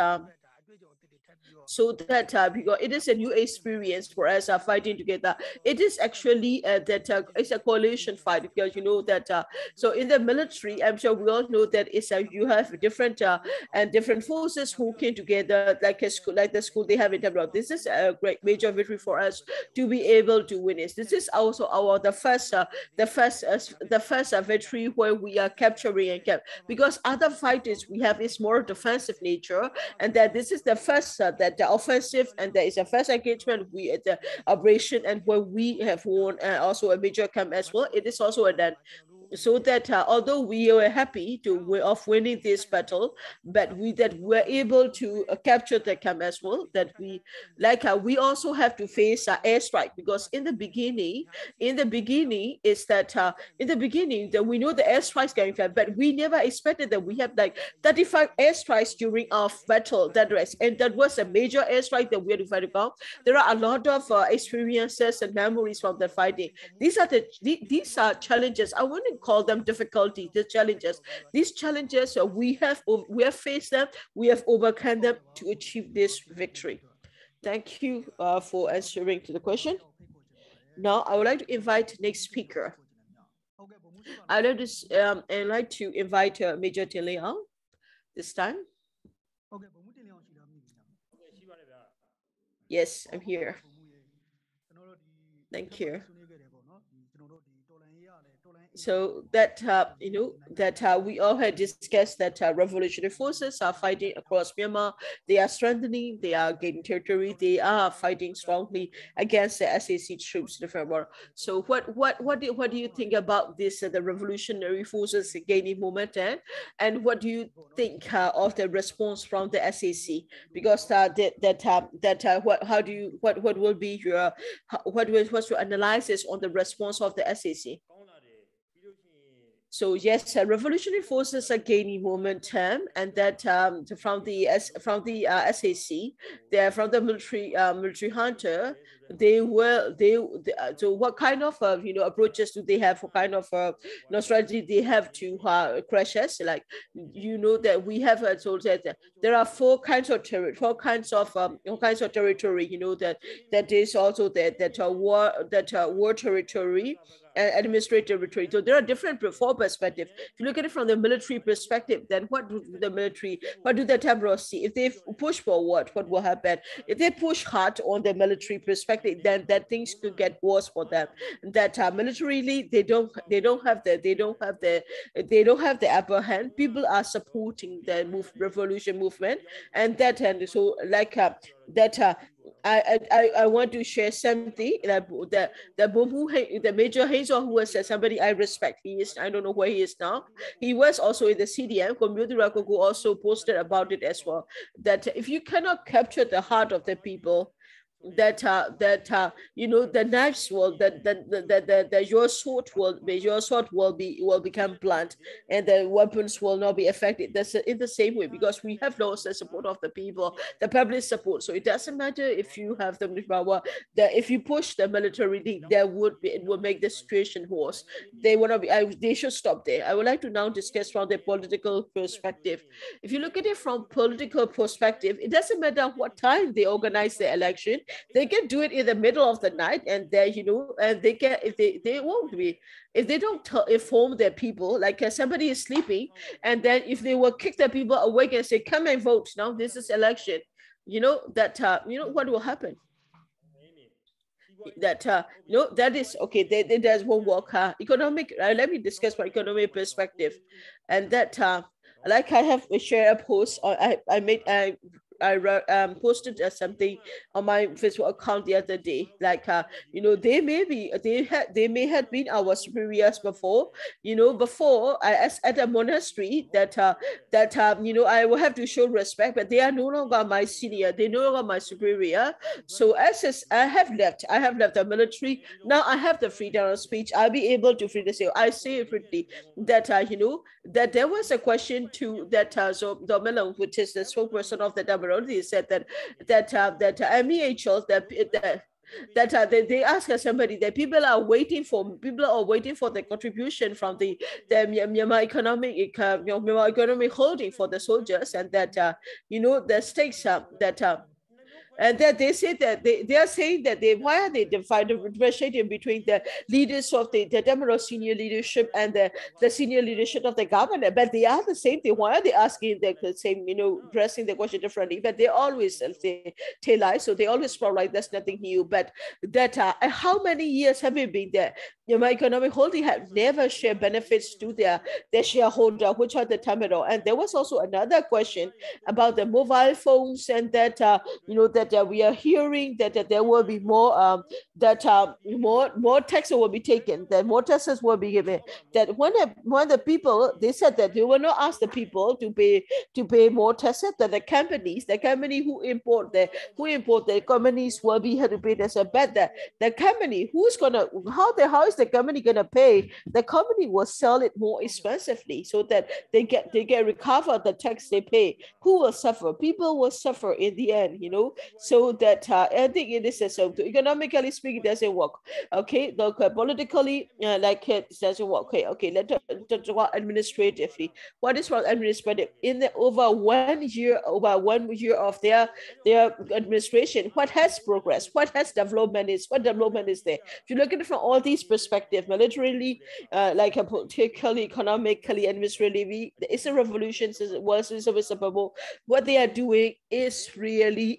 Speaker 2: so that because it is a new experience for us fighting together. It is actually it's a coalition fight, because you know that so in the military, I'm sure we all know that it's you have different forces who came together, like a school, like the school they have in terms of, this is a great major victory for us to be able to win it. This is also the first victory where we are capturing and kept, because other fighters we have is more defensive nature, and that this is the first that the offensive, and there is a first engagement we at the operation, and where we have won also a major camp as well. It is also a then, so that although we were happy of winning this battle, but we're able to capture the camp as well. That we also have to face airstrike, because in the beginning is that that we know the airstrikes going to, but we never expected that we have like 35 airstrikes during our battle. That was a major airstrike that we had to fight about. There are a lot of experiences and memories from the fighting. These are challenges. I wouldn't call them difficulty, the challenges. These challenges we have faced them, we have overcome them to achieve this victory. Thank you for answering to the question. Now I would like to invite next speaker. I'd like to invite Major Tin Liang this time. Yes, I'm here. Thank you. So that we all had discussed that revolutionary forces are fighting across Myanmar. They are strengthening, they are gaining territory, they are fighting strongly against the SAC troops. So what do you think about this? The revolutionary forces gaining momentum, and what do you think of the response from the SAC? Because what will be your what's your analysis on the response of the SAC? So yes, revolutionary forces are gaining momentum, and that from the SAC, they're from the military hunter. So what kind of approaches do they have? What kind of strategy they have to crush us? Like that we have told that there are four kinds of territory. Four kinds of territory. That is also that war territory and administrative territory. So there are different perspectives. If you look at it from the military perspective, then what do the Tamros see? If they push forward, what will happen? If they push hard on the military perspective, then that things could get worse for them. That militarily they don't have the upper hand. People are supporting the revolution movement, and so like I want to share something that the Major Hazel, who was somebody I respect. I don't know where he is now. He was also in the CDM. Moderator also posted about it as well. That if you cannot capture the heart of the people, that the knives will that your sword will become blunt, and the weapons will not be affected. That's in the same way, because we have lost the support of the people, the public support. So it doesn't matter if you have the power, that if you push the military, it will make the situation worse. They should stop there. I would like to now discuss from the political perspective. If you look at it from political perspective, it doesn't matter what time they organize the election. They can do it in the middle of the night, and and they can, if they won't be, if they don't inform their people, like somebody is sleeping, and then if they will kick the people awake and say, come and vote now, this is election, what will happen? That that is okay. There's one work economic. Let me discuss from economic perspective, and that like I have shared a post, or I posted something on my Facebook account the other day. Like they may have been our superiors before. Before as at a monastery, that I will have to show respect, but they are no longer my senior. They no longer my superior. So as I have left the military. Now I have the freedom of speech. I'll be able to freely say. I say it freely that that there was a question to that so Domelo, which is the spokesperson of the WRD, said that MEHL that they ask somebody that people are waiting for the contribution from the Myanmar economic holding for the soldiers, and that the stakes and that they say that they are saying that why are they differentiating between the leaders of the Democrat senior leadership and the senior leadership of the government, but they are the same thing. Why are they asking the same, dressing the question differently? But they always say tell lies, so they always probably like that's nothing new. But that how many years have we been there? My economic holding have never shared benefits to their shareholder, which are the terminal. And there was also another question about the mobile phones, and that that we are hearing that there will be more more taxes will be taken, that more taxes will be given. That when the people, they said that they will not ask the people to pay more taxes, that the company who import the companies will be had to pay this. But the company who's gonna how is the company gonna pay? The company will sell it more expensively, so that they get recover the tax they pay. Who will suffer? People will suffer in the end, so that I think it is so. Economically speaking, it doesn't work. Okay, politically, like it doesn't work. Okay. Let's talk about administratively. What is wrong administrative? In the over 1 year of their administration, what has progressed? What has development is? What development is there? If you look at it from all these perspectives, militarily, like politically, economically, administratively, it's a revolution. What they are doing is really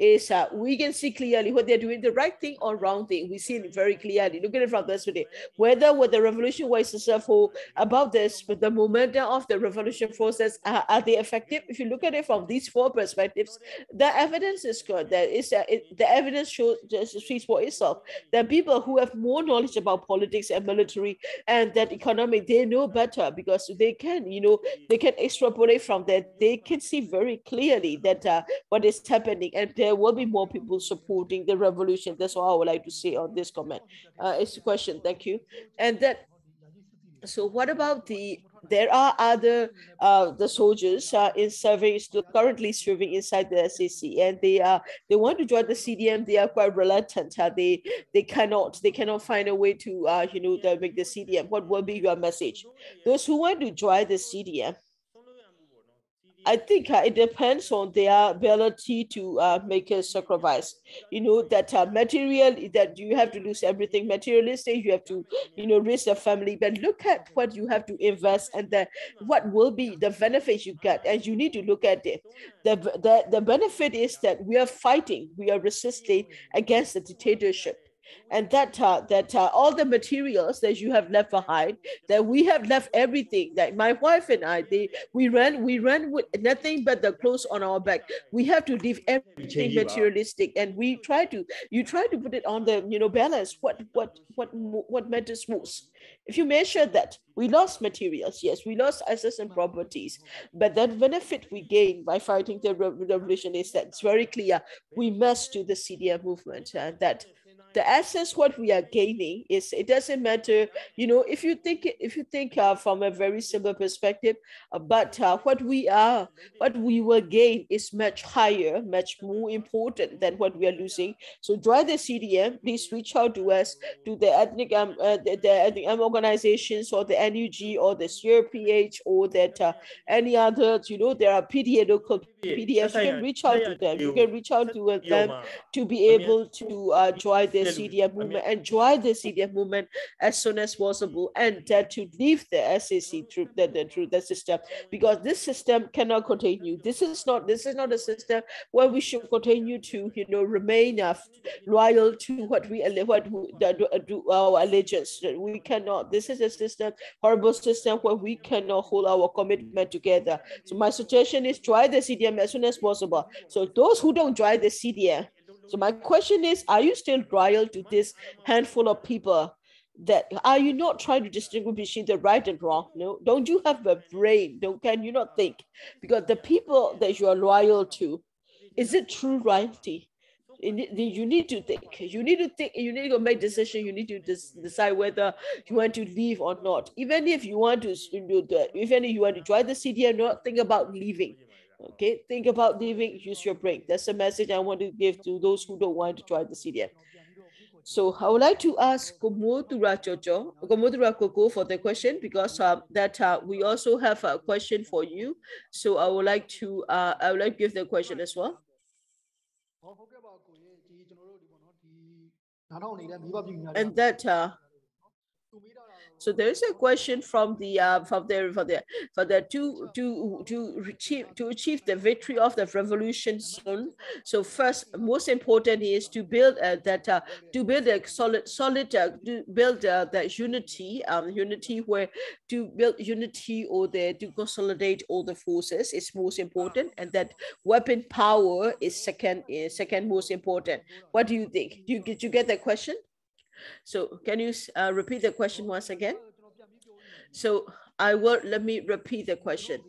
Speaker 2: is we can see clearly whether they're doing the right thing or wrong thing. We see it very clearly. Look at it from this way. Whether with the revolution was successful about this, with the momentum of the revolution process, are they effective? If you look at it from these four perspectives, the evidence is good. The evidence shows speaks for itself. That people who have more knowledge about politics and military and that economic, they know better because they can, they can extrapolate from that. They can see very clearly that what is happening, and there will be more people supporting the revolution. That's all I would like to say on this comment. It's a question. Thank you. And that. So what about there are other the soldiers in serving, still currently serving inside the SAC, and they want to join the CDM. They are quite reluctant. They cannot find a way to make the CDM. What will be your message? Those who want to join the CDM, I think it depends on their ability to make a sacrifice. That material, that you have to lose everything materialistic. You have to, raise a family. But look at what you have to invest and what will be the benefits you get. And you need to look at it. The benefit is that we are fighting, we are resisting against the dictatorship. And that all the materials that you have left behind, that we have left everything. That my wife and I, we ran with nothing but the clothes on our back. We have to leave everything materialistic, and you try to put it on the balance. What matters most? If you measure that, we lost materials, yes, we lost assets and properties, but that benefit we gain by fighting the revolution is that it's very clear. We must do the CDM movement, and that the essence what we are gaining is, it doesn't matter, if you think from a very simple perspective, but what we will gain is much higher, much more important than what we are losing. So join the CDM. Please reach out to us, to the ethnic organizations, or the NUG, or the CRPH, or that any other, there are PDA, local PDFs. You can reach out to them. You can reach out to them to be able to join the CDM movement, and join the CDM movement as soon as possible, and to leave the SAC through the system, because this system cannot continue. This is not a system where we should continue to remain loyal to what we do our allegiance. We cannot. This is a system, horrible system, where we cannot hold our commitment together. So my suggestion is join the CDM as soon as possible. So those who don't join the CDM, so my question is, are you still loyal to this handful of people? That are you not trying to distinguish between the right and wrong? No, don't you have a brain? Can you not think? Because the people that you are loyal to, is it true loyalty? You need to think. You need to make decision. You need to decide whether you want to leave or not. Even if you want to even if you want to join the CDM, not think about leaving. Okay, think about leaving. Use your brain. That's the message I want to give to those who don't want to join the CDM. So I would like to ask Moderator Koko for the question, because we also have a question for you. So I would like to give the question as well. And that so there is a question from the to achieve the victory of the revolution soon. So first, most important is to build the unity, where to build unity, or to consolidate all the forces is most important, and that weapon power is second most important. What do you think? Did you get that question? So can you repeat the question once again? So let me repeat the question.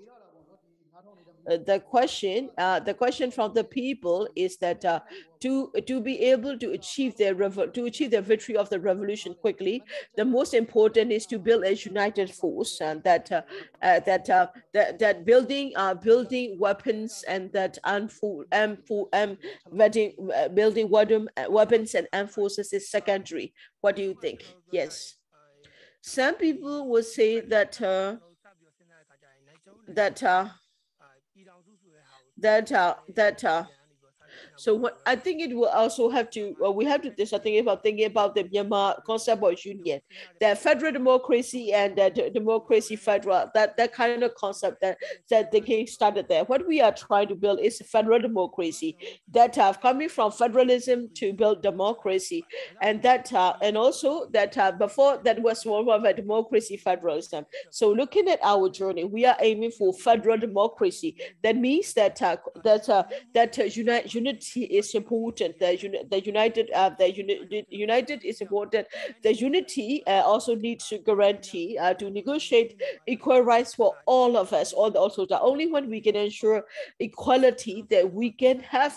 Speaker 2: The question from the people is that to be able to achieve the victory of the revolution quickly, the most important is to build a united force, and that building weapons, and that building weapons and armed forces is secondary. What do you think? Yes. Some people will say that So what I think it will also have to, we have to do something about thinking about the Myanmar concept of union, that federal democracy and democracy federal, that kind of concept that the king started there. What we are trying to build is a federal democracy that coming from federalism to build democracy, and that and also that before that was more of a democracy federalism. So looking at our journey, we are aiming for federal democracy. That means that unity is important. United is important. The unity also needs to guarantee to negotiate equal rights for all of us. Also, the only one we can ensure equality, that we can have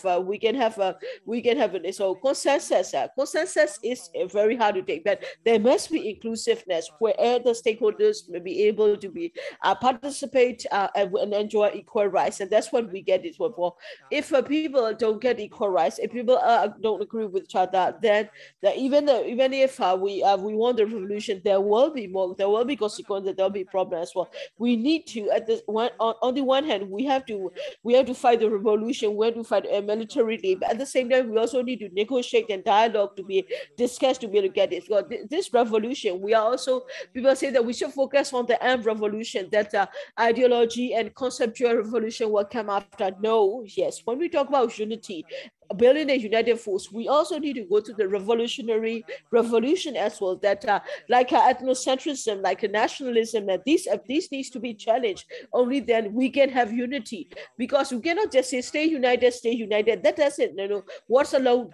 Speaker 2: so consensus. Consensus is very hard to take, but there must be inclusiveness where the stakeholders may be able to be participate and enjoy equal rights, and that's what we get it for. If people don't get equal rights, if people don't agree with each other, then even if we want the revolution, there will be consequences, there will be problems as well. We need to, at this one, on the one hand, we have to fight the revolution, we have to fight militarily, but at the same time we also need to negotiate and dialogue to be discussed to be able to get it. So this revolution, we are also, people say that we should focus on the end revolution, that ideology and conceptual revolution will come after. No, yes, when we talk about unity, building a united force, we also need to go to the revolution as well, that like ethnocentrism, like nationalism, that these needs to be challenged. Only then we can have unity, because we cannot just say stay united. That doesn't, words alone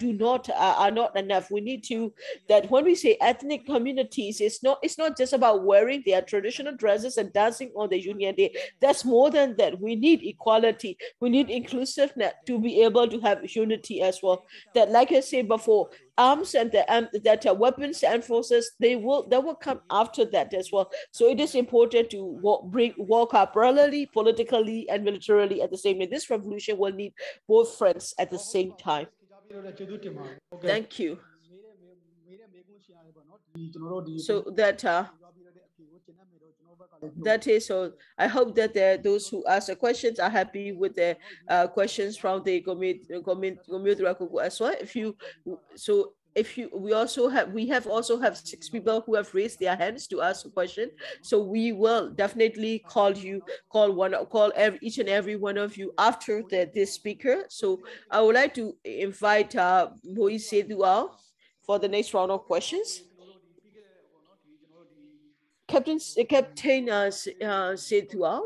Speaker 2: are not enough. We need to, that when we say ethnic communities, it's not just about wearing their traditional dresses and dancing on the Union Day. That's more than that. We need equality, we need inclusiveness to be able to have unity as well. That, like I said before, arms and that weapons and forces, they will come after that as well. So it is important to walk up parallelly, politically and militarily at the same time. This revolution will need both fronts at the same time. Thank you. So that is, so I hope that those who ask the questions are happy with the questions from the Moderator as well. We have also 6 people who have raised their hands to ask a question. So we will definitely call each and every one of you after this speaker. So I would like to invite Moise Thura for the next round of questions. Captain Thura,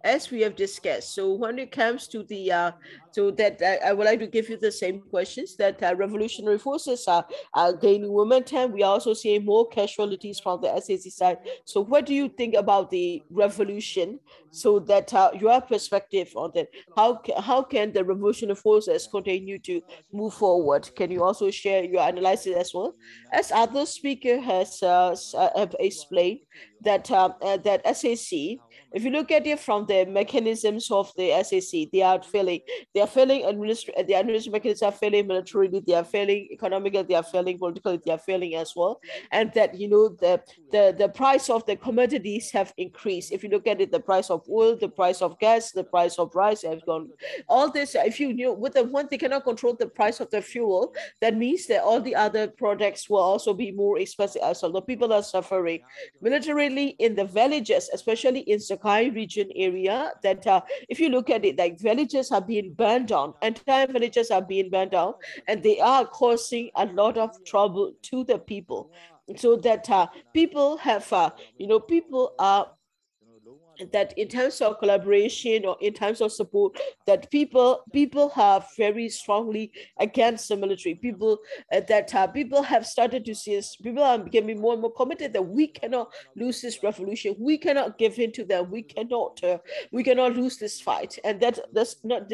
Speaker 2: as we have discussed, so when it comes to the so that I would like to give you the same questions, that revolutionary forces are gaining momentum. We are also seeing more casualties from the SAC side. So what do you think about the revolution? So that your perspective on that, how can the revolutionary forces continue to move forward? Can you also share your analysis as well? As other speaker has have explained, that that SAC, if you look at it from the mechanisms of the SAC, they are failing. They are failing the administrative mechanisms are failing militarily, they are failing economically, they are failing politically, they are failing as well. And that, the price of the commodities have increased. If you look at it, the price of oil, the price of gas, the price of rice has gone. All this, if you with the one, they cannot control the price of the fuel, that means that all the other products will also be more expensive. So the people are suffering militarily in the villages, especially in Sakai region area, that if you look at it, like villages are being burned down, entire villages are being burned down, and they are causing a lot of trouble to the people. So that people have, people are, that in terms of collaboration or in terms of support, that people are very strongly against the military. People people have started to see us, people are becoming more and more committed that we cannot lose this revolution, we cannot give in to them, we cannot lose this fight. And that's not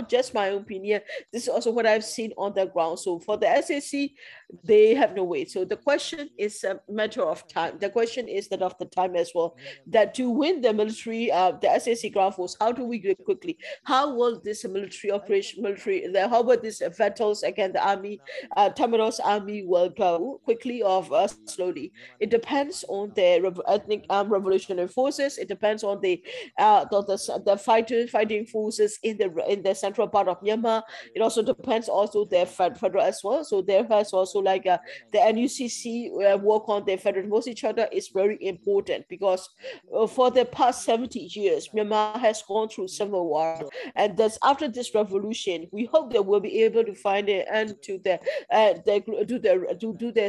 Speaker 2: just my opinion, this is also what I've seen on the ground. So for the SAC, they have no way. So the question is a matter of time. The question is that of the time as well, that to win the military military, the SAC ground force, how do we do it quickly? How will this military operation, how will this battles against the army, Tamaro's army will go quickly or slowly? It depends on the ethnic revolutionary forces. It depends on the fighting forces in the central part of Myanmar. It also depends also the federal as well. So there has also like the NUCC work on the federal democracy charter is very important, because for the past 70 years, Myanmar has gone through civil war, and thus after this revolution, we hope that we'll be able to find an end to the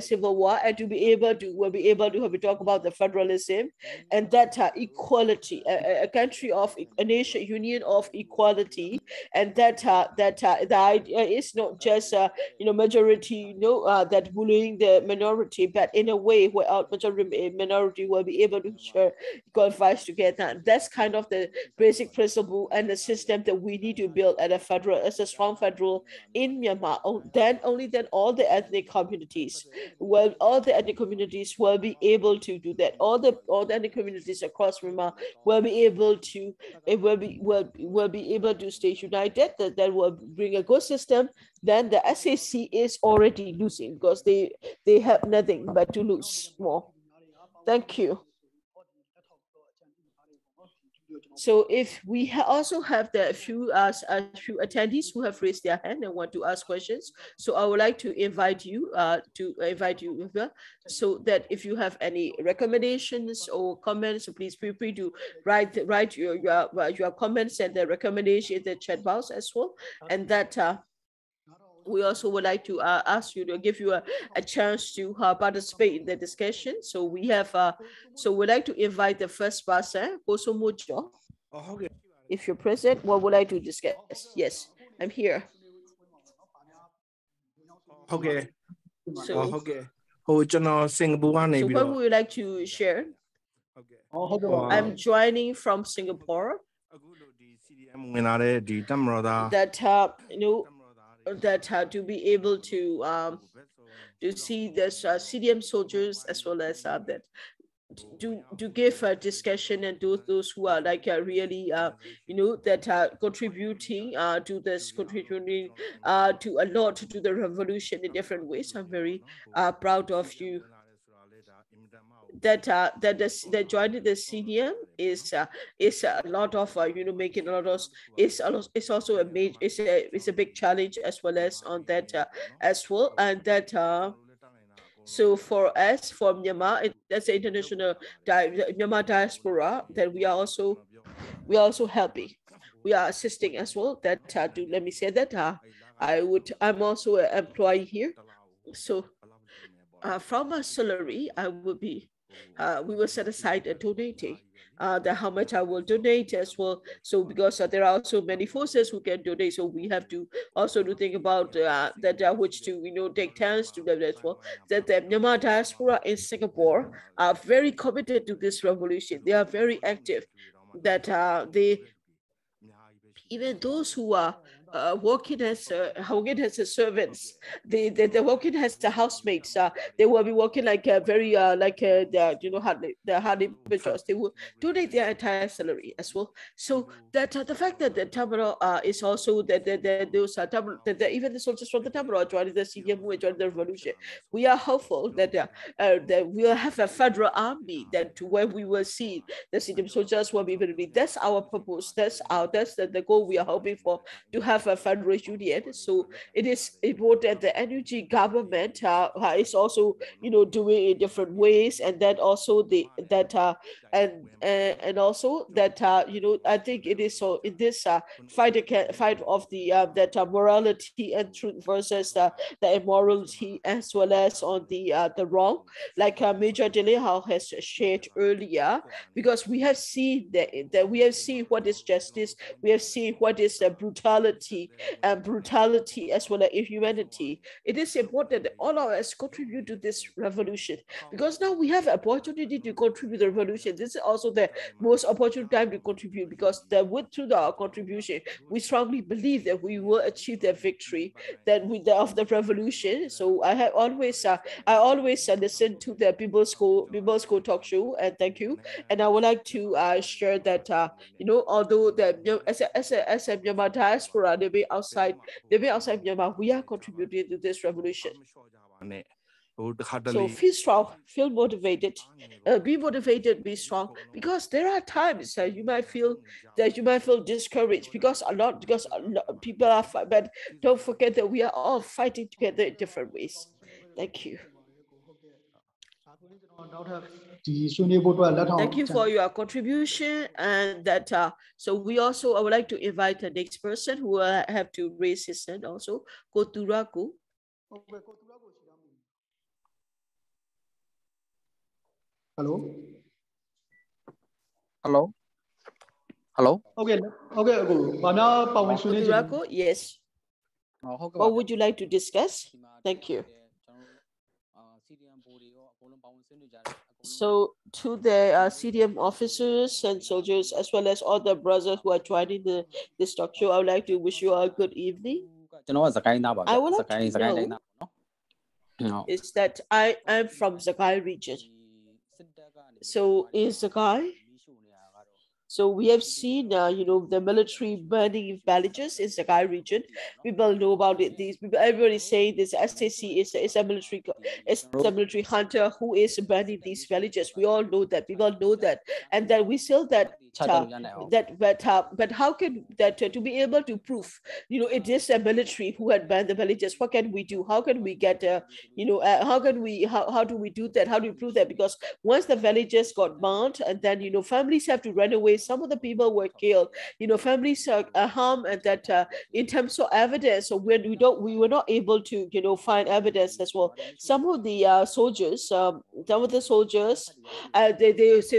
Speaker 2: civil war, and we'll be able to talk about the federalism and that equality, a country of a nation union of equality, and that the idea is not just majority that bullying the minority, but in a way where majority minority will be able to share equal fights together. And that's kind of the basic principle and the system that we need to build at as a strong federal in Myanmar. Only then all the ethnic communities will be able to do that. All the ethnic communities across Myanmar will be able to stay united. That will bring a good system. Then the SAC is already losing, because they have nothing but to lose more. Thank you. So if we also have a few attendees who have raised their hand and want to ask questions, so I would like to invite you so that if you have any recommendations or comments, so please feel free to write your comments and the recommendation in the chat box as well. And that we also would like to ask you to give you a chance to participate in the discussion. So we have, so we'd like to invite the first person, Koso Mojo. If you're present, what would I to discuss? Yes, I'm here.
Speaker 3: Okay.
Speaker 2: So
Speaker 3: what
Speaker 2: would you like to share? I'm joining from Singapore. That to be able to see the CDM soldiers, as well as that to give a discussion, and those who are like really that are contributing to a lot to the revolution in different ways. I'm very proud of you. That joining the CDM is a lot of making a lot of it's also a major it's a big challenge, as well as on that as well. And that so for us, for Myanmar, that's the international Myanmar diaspora, that we are also helping, we are assisting as well. That let me say that I'm also an employee here. So from my salary, I will be we will set aside a donating how much I will donate as well. So because there are also many forces who can donate, so we have to also to think about that which to take turns to them as well. That the Myanmar diaspora in Singapore are very committed to this revolution. They are very active. That even those who are working as servants, they're working as the housemates. They will be working like a very the hardly individuals. They will donate their entire salary as well. So that the fact that the terminal is also that those even the soldiers from the terminal joining the CDM who joined the revolution, we are hopeful that that we will have a federal army, that where we will see the CDM soldiers will be able to be. That's our purpose. That's the goal we are hoping for, to have a federal union. So it is important that the NUG government is also doing in different ways, and that also and also that I think it is so in this fight of the that morality and truth versus the immorality, as well as on the wrong, like Major Delehao has shared earlier, because we have seen that we have seen what is justice, we have seen what is brutality, cruelty and brutality as well as inhumanity. It is important that all of us contribute to this revolution, because now we have an opportunity to contribute to the revolution. This is also the most opportune time to contribute, because through our contribution, we strongly believe that we will achieve the victory of the revolution. So I always listen to the People's School talk show, and thank you. And I would like to share that although as a Myanmar diaspora, they be outside Myanmar, we are contributing to this revolution. So feel strong, feel motivated, be motivated, be strong, because there are times you might feel discouraged because a lot people are but don't forget that we are all fighting together in different ways. Thank you. Thank you for your contribution, and that so I would like to invite the next person who have to raise his hand also. Thura.
Speaker 1: Hello. Okay.
Speaker 2: Thura, yes. What would you like to discuss? Thank you. So to the CDM officers and soldiers, as well as all the brothers who are joining this talk show, I would like to wish you a good evening. I would like to know is that I am from Zagai region. So in Zagai, so we have seen, the military burning villages in Zagai region. People know about it. Everybody is saying this SAC is a military hunter who is burning these villages. We all know that. People know that, and then we still that. But how can that to be able to prove, it is a military who had banned the villages? What can we do? How can we get, how do we do that? How do we prove that? Because once the villages got burned, and then families have to run away. Some of the people were killed. Families are harmed, and that in terms of evidence, so we were not able to find evidence as well. Some of the soldiers,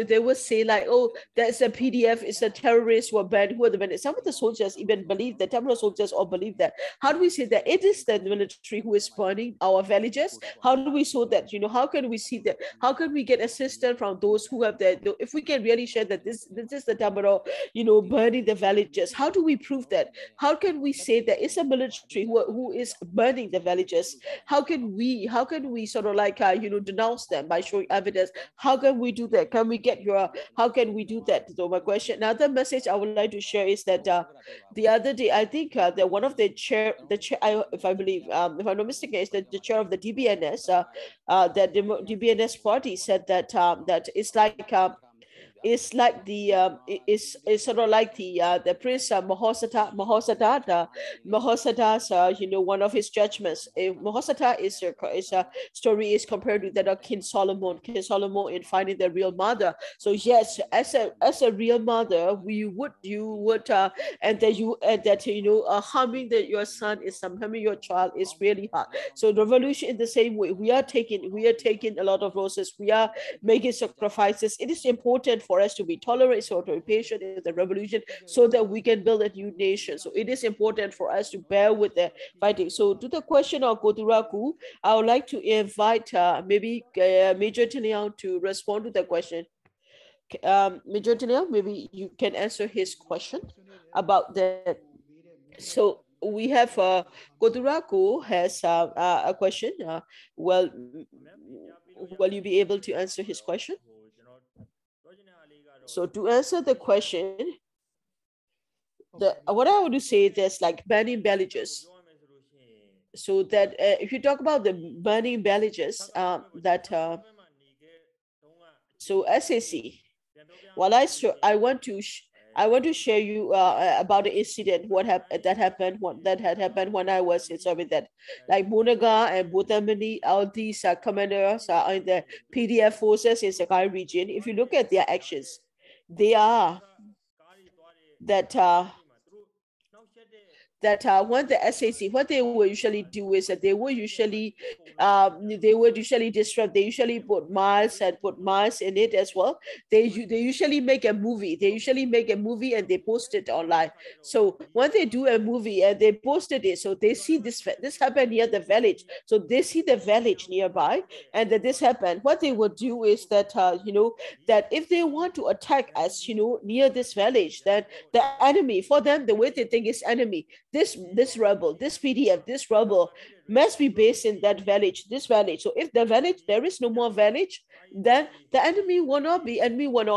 Speaker 2: they would say like, oh, there's a PDF, it's a terrorist who are banned, who are the bandits. Some of the soldiers even believe that, Tamil soldiers all believe that. How do we say that it is the military who is burning our villages? How do we show that? How can we see that? How can we get assistance from those who have that? If we can really share that this is the Tamil, burning the villages, how do we prove that? How can we say that it's a military who is burning the villages? How can we sort of like denounce them by showing evidence? How can we do that? How can we do that? So my question, another message I would like to share is that the other day, I think that one of the chair, if I believe, if I'm not mistaken, is the chair of the DBNS, that the DBNS party said that that it's like the it's sort of like the Prince Mahosata Mahosata's one of his judgments. Mahosata is a story is compared to that of King Solomon in finding the real mother. So yes, as a real mother, you would and that harming your son is harming your child is really hard. So the revolution in the same way, we are taking a lot of losses, we are making sacrifices. It is important for us to be tolerant, so to be patient in the revolution, so that we can build a new nation. So it is important for us to bear with the fighting. So to the question of Koturaku, I would like to invite maybe Major Tiliang to respond to the question. Major Tiliang, maybe you can answer his question about that. So we have Koturaku has a question. Will you be able to answer his question? So to answer the question, what I want to say, there's like burning villages. So that if you talk about the burning villages, so SAC, well, I want to share you about the incident that happened when I was in service. That like Munaga and Bhutamani, all these commanders are in the PDF forces in Sakai region. If you look at their actions, they are that that when the SAC, what they will usually do is that they would usually disrupt. They usually put miles in it as well. They usually make a movie. They usually make a movie and they post it online. So when they do a movie and they posted it, so they see this happened near the village. So they see the village nearby, and that this happened. What they would do is that that if they want to attack us, near this village, then the enemy for them, the way they think is enemy. This rebel, this PDF, this rebel must be based in that village, this village. So if the village, there is no more village, then the enemy will not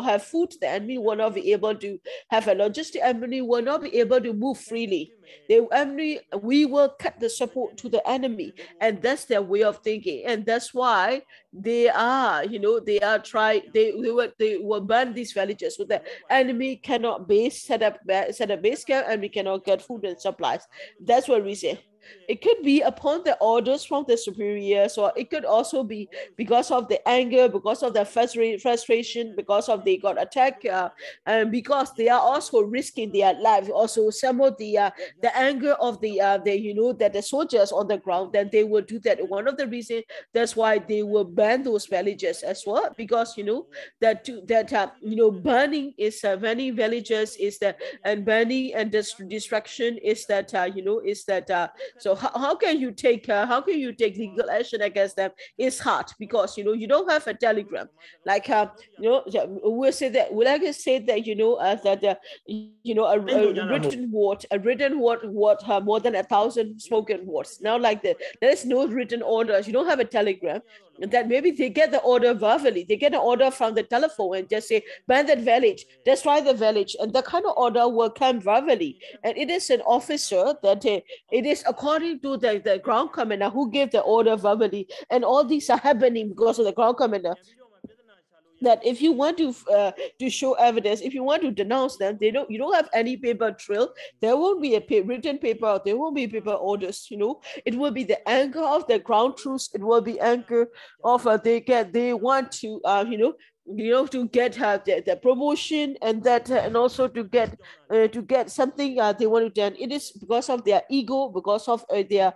Speaker 2: have food, the enemy will not be able to have a logistic, enemy will not be able to move freely. We will cut the support to the enemy, and that's their way of thinking, and that's why they will burn these villages so the enemy cannot set up base camp, and we cannot get food and supplies. That's what we say. It could be upon the orders from the superiors, or it could also be because of the anger, because of the frustration, because of they got attacked, and because they are also risking their life. Also, some of the anger of the soldiers on the ground, then they will do that. One of the reasons that's why they will ban those villages as well, because burning is many villages is that, and burning and destruction is that so how can you take legal action against them? It's hard because you don't have a telegram. Like we'll say that a written word more than 1,000 spoken words. Now like that, there is no written orders. You don't have a telegram. That maybe they get the order verbally, they get an order from the telephone and just say ban that village, destroy the village, and the kind of order will come verbally, and it is an officer that it is according to the ground commander who gave the order verbally, and all these are happening because of the ground commander. That if you want to show evidence, if you want to denounce them, you don't have any paper trail. There won't be a written paper. There won't be paper orders. It will be the anger of the ground troops. It will be anger of they want to to get the promotion, and that and also to get something they want to do. It is because of their ego, because of their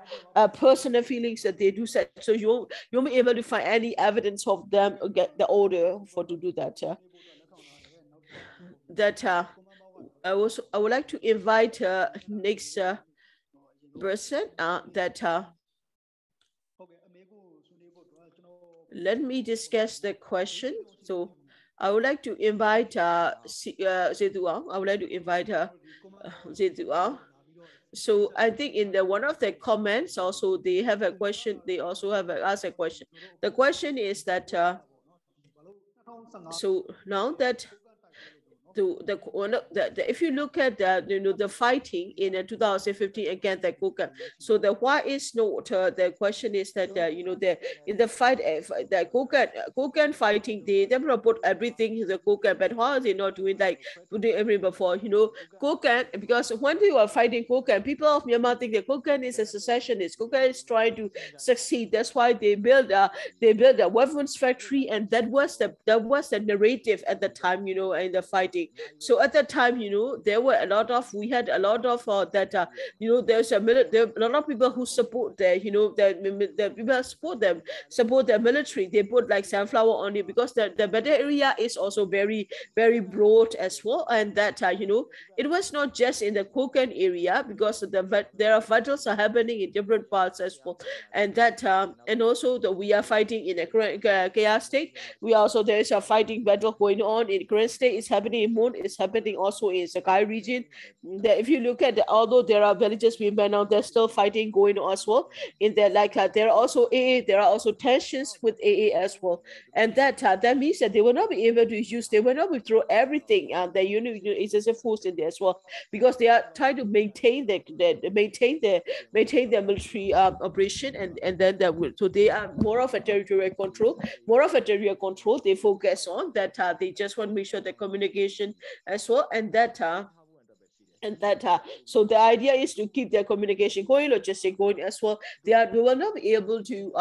Speaker 2: personal feelings that they do such. So you won't be able to find any evidence of them get the order for to do that. I would like to invite next person let me discuss the question. So I would like to invite Zedua. I would like to invite Zedua. So I think in one of the comments also they have a question. They also have asked a question. The question is that so now that if you look at the fighting in 2015 against the Kokan, so why is not the question is that in the fight the Kokan fighting, they never put everything in the Kokan, but why are they not doing like putting everything before Kokan? Because when they were fighting Kokan, people of Myanmar think that Kokan is a secessionist. Kokan is trying to succeed. That's why they built a weapons factory, and that was the narrative at the time, in the fighting. So at that time, there were we had a lot of that there's there are a lot of people who support the people support their military. They put like sunflower on it because the better area is also very, very broad as well, and that it was not just in the Kokan area, because there are battles are happening in different parts as well, and that and also we are fighting in a Kaya state. There is a fighting battle going on in Karen state. It's happening in Moon. It's happening also in Sakai region. If you look at although there are villages being banned now, there's still fighting going on as well. In there, there are also AA. There are also tensions with AA as well, and that means that they will not be able to use. They will not withdraw everything. The is as a force in there as well, because they are trying to maintain their military operation, and then so they are more of a territorial control. They focus on that. They just want to make sure the communication as well, and that And that so the idea is to keep their communication going, logistic going as well. They will not be able to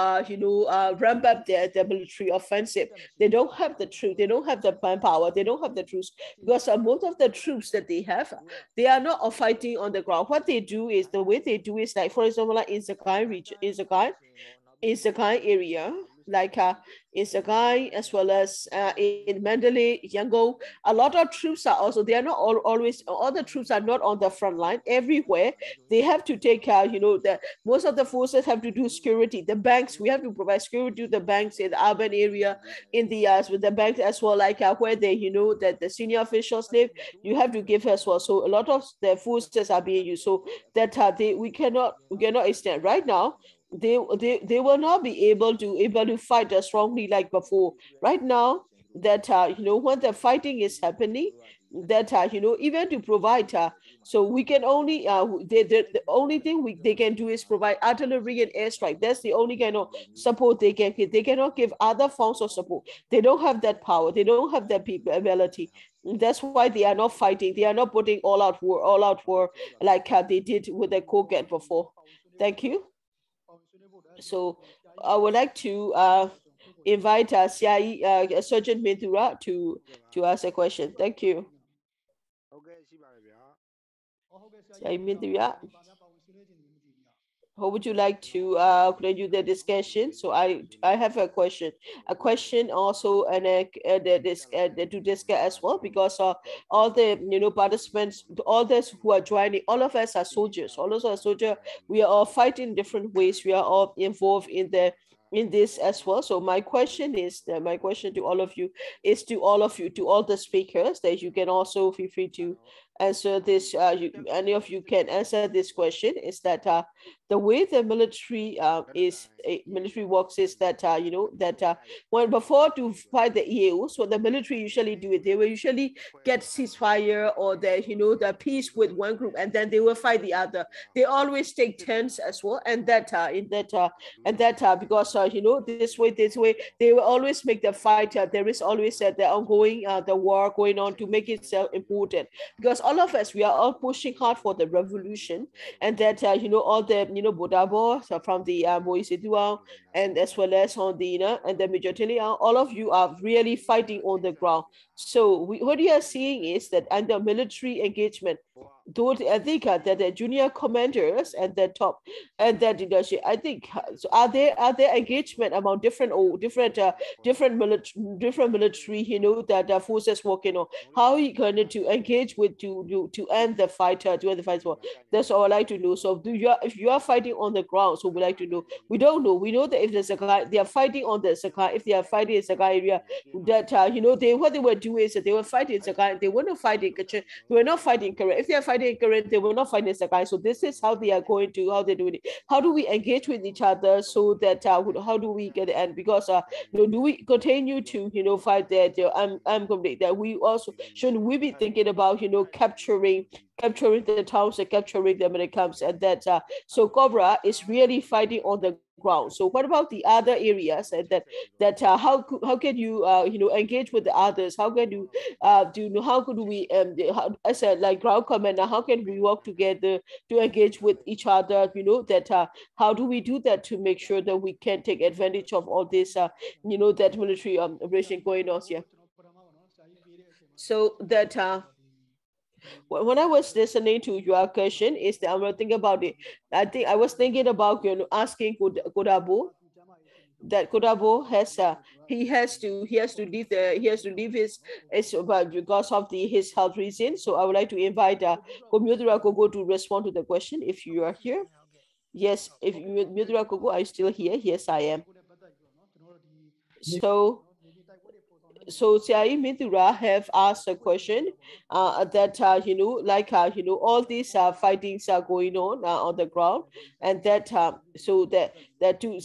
Speaker 2: ramp up their military offensive. They don't have the truth, they don't have the manpower, they don't have the troops, because most of the troops that they have, they are not fighting on the ground. What they do is, the way they do is, like for example, like in Sakai region, in Sakai area, like in Sakai, as well as in Mandalay, Yangon, a lot of troops are also, they are not always, all the troops are not on the front line everywhere. They have to take care, the most of the forces have to do security. The banks, we have to provide security to the banks in the urban area, in the with the banks as well, like where they, that the senior officials live, you have to give as well. So a lot of the forces are being used, so that we cannot extend right now. They will not be able to fight as strongly like before. Right now, that when the fighting is happening, that even to provide so we can only the only thing they can do is provide artillery and airstrike. That's the only kind of support they can give. They cannot give other forms of support. They don't have that power, they don't have that ability. That's why they are not fighting. They are not putting all out war like they did with the Kogan before. Thank you. So I would like to invite CIE Sergeant Thura to ask a question. Thank you. CIE Thura, how would you like to continue the discussion? So I have a question also, and to discuss as well, because all the participants, all those who are joining, all of us are soldiers. All of us are soldiers. We are all fighting in different ways. We are all involved in this as well. So my question to all of you is, to all the speakers, that you can also feel free to answer this. Any of you can answer this question. Is that the way the military military works is that when before to fight the EAOs, what the military usually do it, they will usually get ceasefire or the peace with one group, and then they will fight the other. They always take turns as well, and because this way they will always make the fight. There is always the ongoing the war going on to make it important, because all of us, we are all pushing hard for the revolution, and that all the Bodabo, so from the Moise Dual, and as well as on the and the Majority, all of you are really fighting on the ground. So what you are seeing is that under military engagement, those I think that the junior commanders and the top and that leadership, I think, so are there engagement among different military that forces working on? How are you going to engage with to end the fight, to end the fight? That's all I like to know. So if you are fighting on the ground, so we like to know. We don't know. We know that if there's a guy, they are fighting on the Sakai. If they are fighting in Sakai area, that what they were doing is that they were fighting in Sakai. They were not fighting Kachin. They were not fighting Karen. If they are fighting in Karen, they will not fight in Sakai. So this is how they are going to, how they're doing it. How do we engage with each other so that how do we get the end? Because do we continue to fight that? I'm complete that we also shouldn't we be thinking about capturing the towns and capturing them when it comes, and that so Cobra is really fighting on the ground. So what about the other areas, and that how can you engage with the others? How can you how could we as a like ground commander, how can we work together to engage with each other? That how do we do that to make sure that we can take advantage of all this that military operation going on here? So that when I was listening to your question, is that I'm thinking about it. I was thinking about asking Kodabo, that Kodabo has he has to leave his because of his health reason. So I would like to invite Komyudra Kogo to respond to the question if you are here. Yes, if Mudra Kogo, are you still here? Yes, I am. So Siai Mithura have asked a question that all these fightings are going on the ground, and that so that to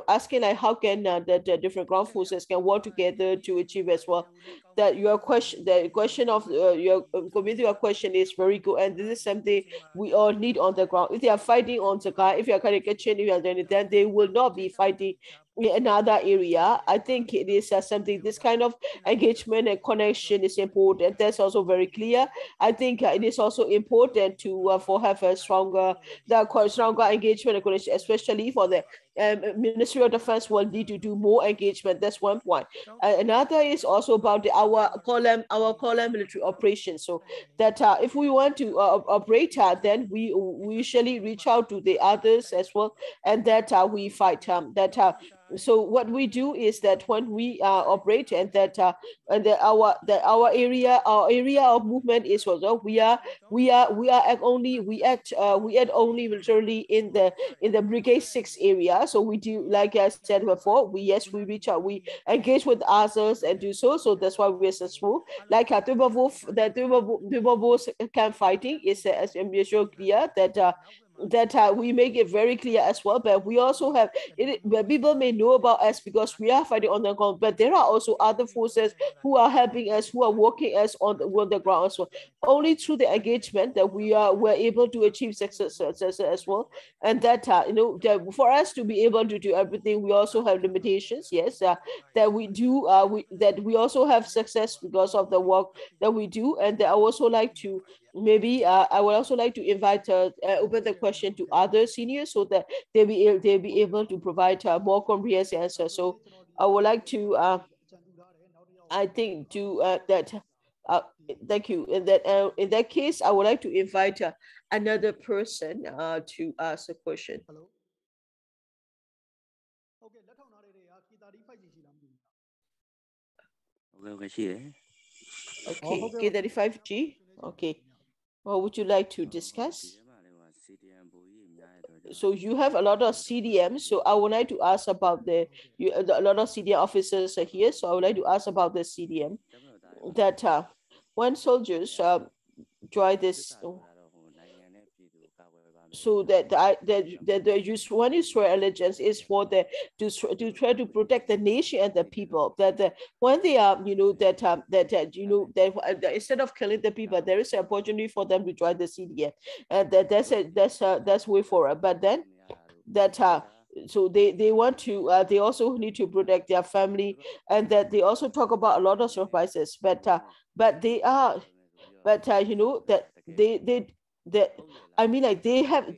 Speaker 2: asking like how can that different ground forces can work together to achieve as well. That the question of your question is very good, and this is something we all need on the ground. If they are fighting on Sakai, if you are Kitchen, then they will not be fighting another area. I think it is something, this kind of engagement and connection is important. That's also very clear. I think it is also important to for have a stronger engagement and connection, especially for the Ministry of Defense will need to do more engagement. That's one point. Another is also about our column military operations. So that if we want to operate, then we usually reach out to the others as well, and that we fight so what we do is that when we operate, and that our area of movement is also we act only literally in the Brigade 6 area. So we do, like I said before, we reach out, we engage with others and do so. So that's why we are successful. Like the camp fighting is as I'm sure clear that we make it very clear as well. But we also have it, where people may know about us because we are fighting on the ground, but there are also other forces who are helping us, who are working us on the ground as well. Only through the engagement that we're able to achieve success as well. And that that for us to be able to do everything, we also have limitations. Yes, that we do that we also have success because of the work that we do. And I also like to maybe I would also like to invite open the question to other seniors so that they'll be able to provide more comprehensive answers. So I would like to I think to that thank you. In that case, I would like to invite another person to ask a question.
Speaker 1: Hello. Okay, let us
Speaker 2: Okay, K35G. Okay. What would you like to discuss? So you have a lot of CDM. So I would like to ask about a lot of CDM officers are here. So I would like to ask about the CDM that when soldiers join this. So that one is for allegiance is for the to try to protect the nation and the people. That when they are that instead of killing the people, there is an opportunity for them to join the CDM, and that's way forward. But then that so they want to they also need to protect their family, and that they also talk about a lot of surprises. But they are that that I mean, like they have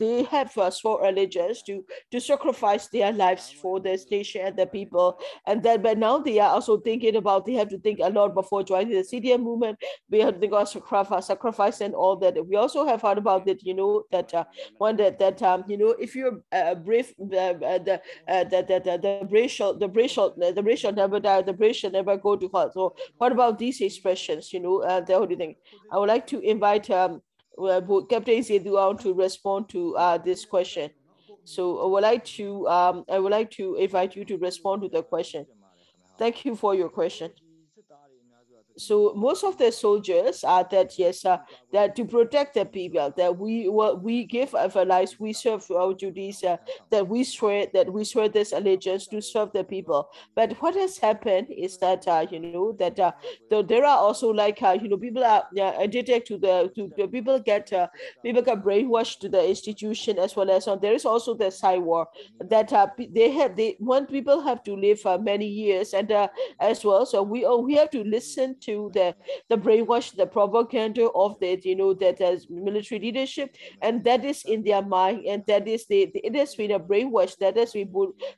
Speaker 2: swore allegiance to sacrifice their lives for the nation and the people, and then but now they are also thinking about, they have to think a lot before joining the CDM movement. We have to think about sacrifice and all that. We also have heard about it, that one that if you're brave, the brave shall never die, the brave shall never go to hell. So what about these expressions? The whole thing. I would like to invite Captain Zeduan to respond to this question. So I would like to invite you to respond to the question. Thank you for your question. So most of the soldiers are that, yes, that to protect the people, that we give our lives, we serve our duties, that we swear this allegiance to serve the people. But what has happened is that that there are also like people are addicted to the people get brainwashed to the institution, as well as there is also the side war that they want people have to live for many years, and as well. So we have to listen to the brainwash, the propaganda of the that as military leadership, and that is in their mind, and that is it has been a brainwash that has been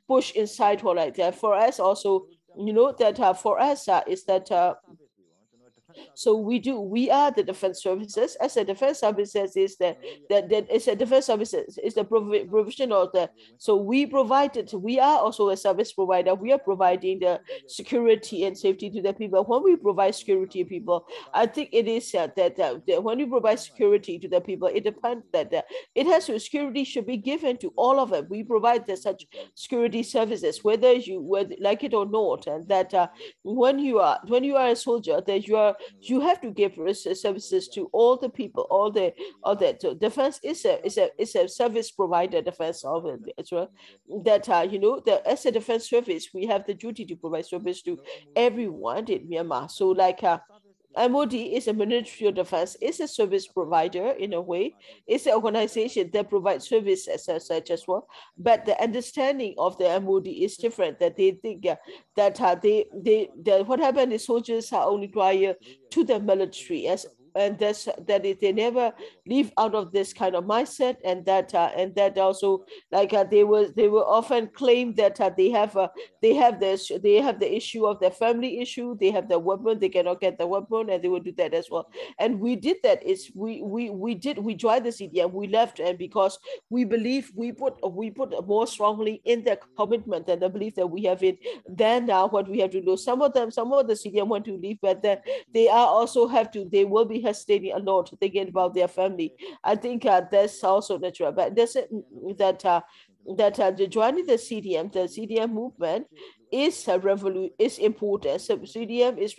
Speaker 2: pushed inside for like that. For us also, that for us is that so we are the defense services. As a defense services is that is a defense services is the provision of the, so we are also a service provider. We are providing the security and safety to the people. When we provide security to people, I think it is that when we provide security to the people, it depends that it has to, security should be given to all of it. We provide such security services, whether you like it or not, and that when you are a soldier, that you have to give services to all the people, all that. So defense is a service provider, defense of it as well. That that as a defense service, we have the duty to provide service to everyone in Myanmar. So like MOD is a Ministry of Defense, is a service provider in a way. It's an organization that provides services as such as well. But the understanding of the MOD is different. That they think that what happened is soldiers are only loyal to the military and they never leave out of this kind of mindset, and that also like they will often claim that they have the issue of their family issue, they have the weapon, they cannot get the weapon, and they will do that as well. And we did that. We joined the CDM, we left, and because we believe we put more strongly in the commitment and the belief that we have it than what we have to do. Some of the CDM want to leave, but then they will be hesitating a lot thinking about their family. I think that's also natural, but doesn't that joining the CDM movement is a revolution, is important. So CDM is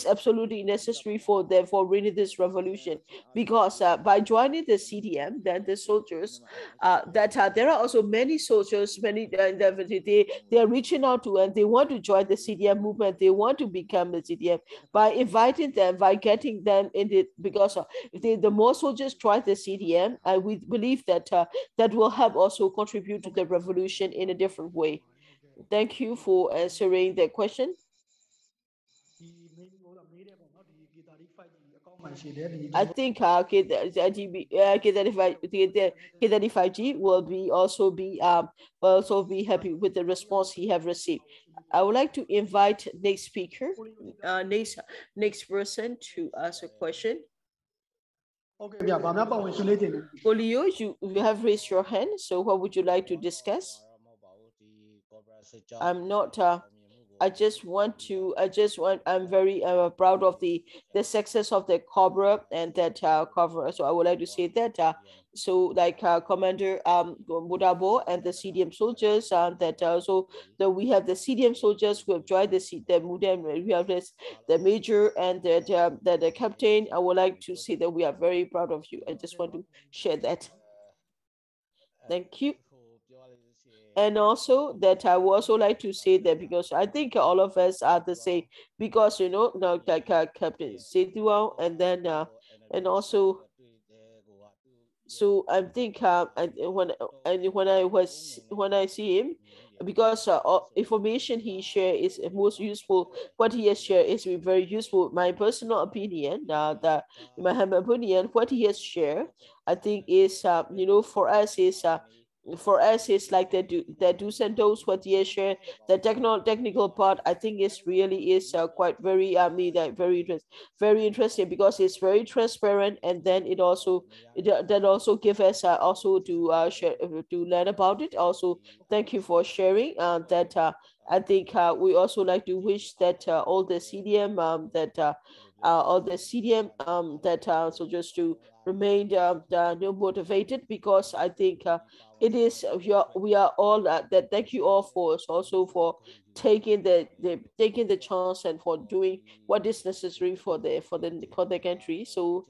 Speaker 2: absolutely necessary for really this revolution, because by joining the CDM, then the soldiers there are also many soldiers, they are reaching out to, and they want to join the CDM movement, they want to become the CDM. By inviting them, by getting them in it, because the more soldiers join the CDM, we believe that that will help also contribute to the revolution in a different way. Thank you for answering the question. I think K35G will also be happy with the response he have received. I would like to invite next speaker, next person to ask a question. Polio, you have raised your hand, so what would you like to discuss? I'm very proud of the success of the Cobra and that Cobra. So I would like to say that Commander Mudabo and the CDM soldiers, that also that we have the CDM soldiers who have joined the Mudam. We have the major and the captain. I would like to say that we are very proud of you. I just want to share that. Thank you. And also that I would also like to say that, because I think all of us are the same, because now like Captain Seduan, and then and also, so I think when I see him, because information he share is most useful. What he has shared is very useful. My personal opinion, in my humble opinion, what he has shared, I think is for us is like the do's and don'ts, what he has shared. The technical part, I think is quite very very interesting, because it's very transparent, and then it also give us also to share, to learn about it. Also, thank you for sharing that. I think we also like to wish that all the CDM so just to remain motivated, because I think it is we are all that. Thank you all for also for taking the chance and for doing what is necessary for the country. So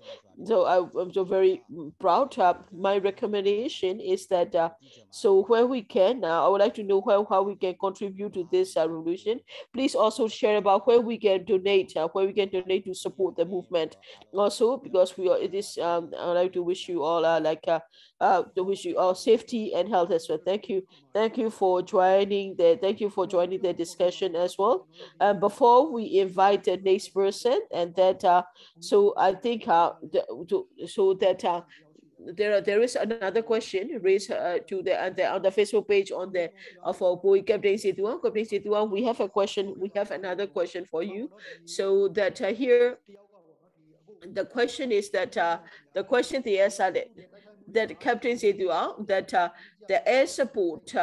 Speaker 2: I'm so very proud. My recommendation is that so where we can, I would like to know how we can contribute to this revolution. Please also share about where we can donate to support the movement. Also, because it is I would like to wish you all to wish you all safety and health as well. Thank you for joining the discussion as well. Before we invite the next person, and that so I think there is another question raised on the Facebook page on the for Captain Setuan. Captain Setuan, we have a question. We have another question for you. So that here, the question is that that Captain Setuan, that the air support.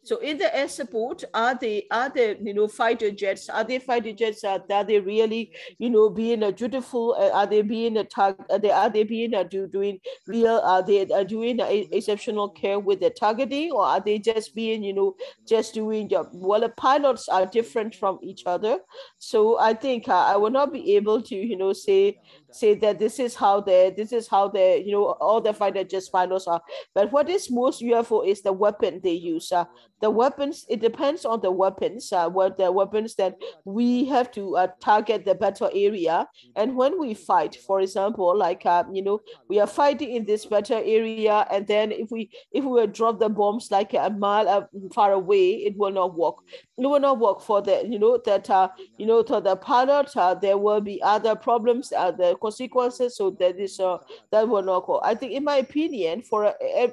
Speaker 2: So in the air support, are they fighter jets? Are they fighter jets? Are they really being dutiful? Are they being are they being doing real? Are they doing exceptional care with the targeting, or are they just being just doing job? Well, the pilots are different from each other, so I think I will not be able to say that this is how the all the fighter jets pilots are. But what is most useful is the weapon they use. the weapons, it depends on the weapons, what the weapons that we have to target the battle area. And when we fight, for example, like, we are fighting in this battle area, and then if we were drop the bombs like a mile far away, it will not work. It will not work for the, to the pilot. There will be other problems, the consequences. So that is that will not go. I think, in my opinion,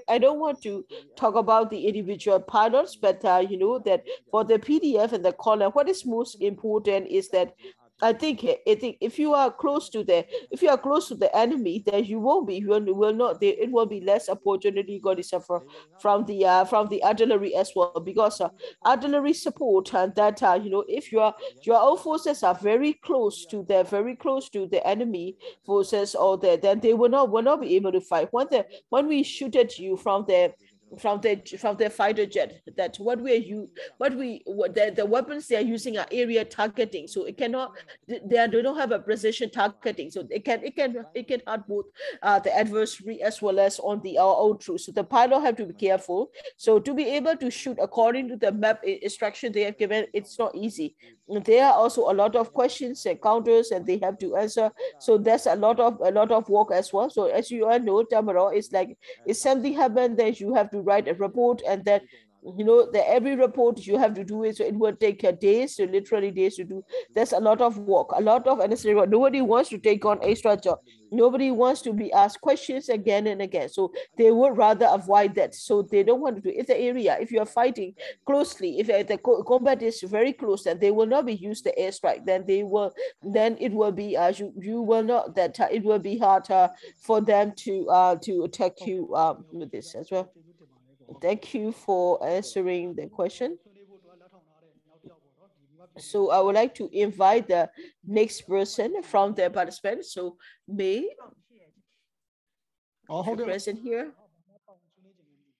Speaker 2: I don't want to talk about the individual pilots, but that for the PDF and the column, what is most important is that I think if you are close to the enemy, then you will not. It will be less opportunity going to suffer from the artillery as well, because artillery support, and that if your own forces are very close to the enemy forces, or then they will not be able to fight. When we shoot at you from the fighter jet, that the weapons they are using are area targeting, so it cannot, they don't have a precision targeting, so it can hurt both the adversary as well as on our own troops. So the pilot have to be careful. So to be able to shoot according to the map instruction they have given, it's not easy. There are also a lot of questions and counters, and they have to answer. So there's a lot of work as well. So as you all know, Tamara, it's like if something happened, then you have to write a report, and then every report you have to do it. So it will take days, so literally days to do. There's a lot of work, a lot of unnecessary work. Nobody wants to take on extra job. Nobody wants to be asked questions again and again. So they would rather avoid that. So they don't want to do. If the area, if you are fighting closely, if the combat is very close, then they will not be used the airstrike. Then it will be you will not, that it will be harder for them to attack you with this as well. Thank you for answering the question. So I would like to invite the next person from the participants. So May, present here.